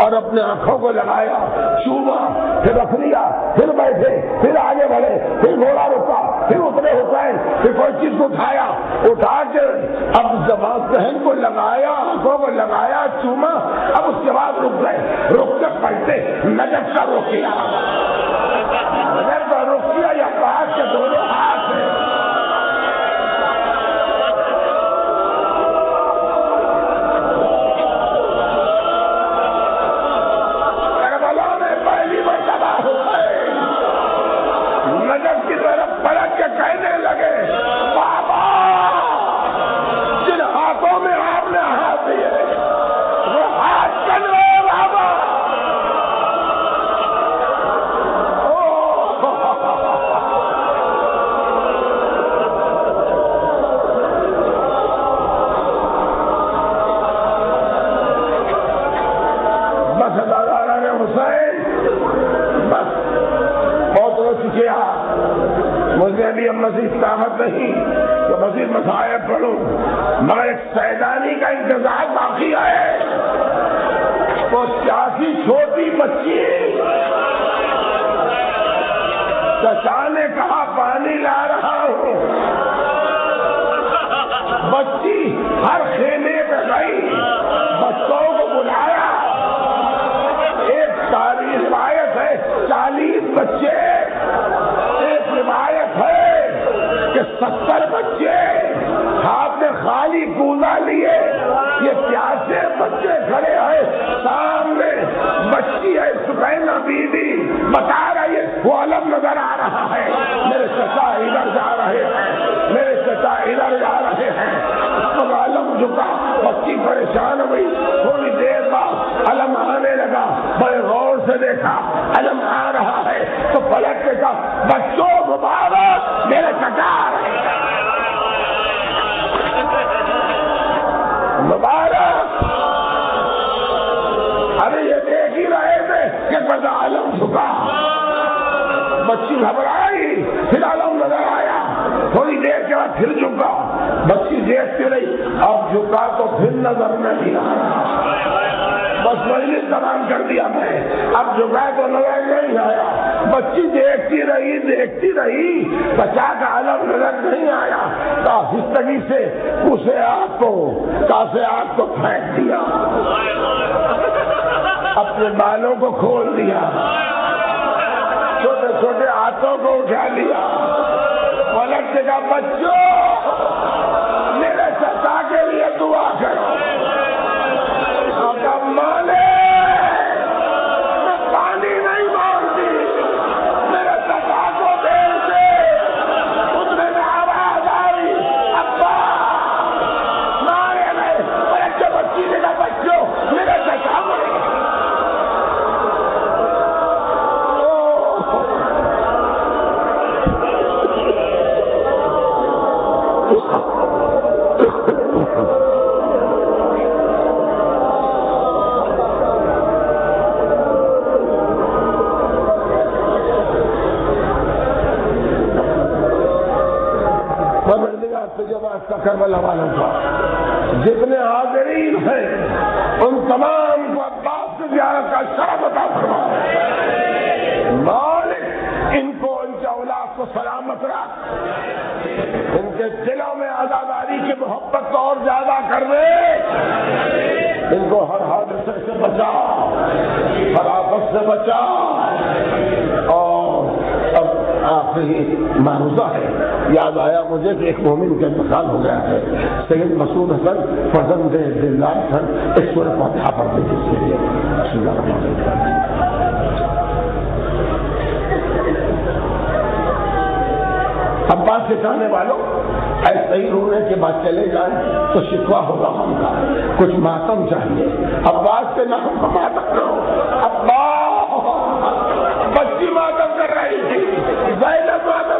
Speaker 1: اور اپنے آنکھوں کو لگایا, چوما, پھر رکھ لیا, پھر بیٹھے, پھر آگے بڑھے, پھر گھوڑا رکا, پھر اترے حسین, پھر کوئی چیز کو اٹھایا, اٹھا کے اب زبان ذہن کو لگایا, آنکھوں کو لگایا, چوما. اب اس کے بعد رک گئے. رک کے پلٹے, نجف کا رخ کیا. نجف کا رخ کیا یا پاس کے دونوں ہاتھ سے کربلا میں پہلی مرتبہ ہوئے. نجف کی طرف پلٹ کے کہنے لگے بابا, جن ہاتھوں میں آپ نے ہاتھ دیے وہ ہاتھ چل رہے بابا. بس اللہ نے حسین بس بہت ہو چکے ہیں, مجھے بھی اب مزید طاقت نہیں کہ مزید مسائل پڑھوں, مگر ایک سیدانی کا انتظار باقی ہے. وہ چاسی چھوٹی بچی, چچا نے کہا پانی لا رہا ہوں. بچی ہر خیمے پہ گئی, بچوں کو بلایا. ایک ساری روایت ہے 40 بچے, ایک روایت ہے کہ 70 بچے ہاتھ میں خالی کوزہ لیے. یہ پیاسے بچے کھڑے ہیں سامنے. بچی ہے سکینہ بی بی, بتا رہی ہے وہ علم نظر آ رہا ہے. میرے چچا ادھر جا رہے ہیں, میرے چچا ادھر جا رہے ہیں. علم جھکا, بچی پریشان ہوئی. تھوڑی دیر بعد علم آنے لگا, بڑے غور سے دیکھا علم آ رہا ہے تو پلٹ کے کہا بچوں مبارک میرے چچا آ رہے ہیں. مبارک. ارے یہ دیکھ ہی رہے تھے کہ بڑا علم جھکا. بچی گھبرائی, پھر علم نظر آیا, تھوڑی دیر کے بعد پھر جھکا. بچی دیکھتی رہی, اب جھکا تو پھر نظر نہیں آیا، بس وہی تمام کر دیا میں، اب جھکا تو نظر نہیں آیا، بچی دیکھتی رہی، بچا کا علم نظر نہیں آیا، تو آہستگی سے اسے آگ کو پھینک دیا، اپنے بالوں کو کھول دیا، چھوٹے چھوٹے ہاتھوں کو اٹھا لیا، پلٹ کے کہا بچوں میرے چچا کے لیے دعا کرو، مانے میں پانی نہیں مانگتی، میرے چچا کو دیر سے اس میں آواز آئی ابا مارے گئے، بچے بچی نے کہا بچوں میرے چچا مرے گئے۔ کربلا والوں کا جتنے حاضرین ہیں ان تمام کو عباس سے زیارت کا شرف عطا فرما، مالک ان کو ان کے اولاد کو سلامت رکھ، ان کے دلوں میں عزاداری کی محبت کو اور زیادہ کر دے، ان کو ہر حادثے سے بچا، ہر آفت سے بچا۔ اور اب آخری معروضہ ہے، یاد آیا مجھے کہ ایک مومن کا انتقال ہو گیا ہے، سید مسعود حسن فرزند دلدار حسن، ایک سورہ فاتحہ پڑھ دیں جس کے لیے۔ بسم اللہ الرحمن الرحیم۔ عباس کے چاہنے والوں ایسے ہی رونے کے بعد چلے جائیں تو شکوہ ہوگا ہم کا، کچھ ماتم چاہیے، عباس کے نام کا ماتم کرو۔ عباس بچی ماتم کر رہی تھی، زینب ماتم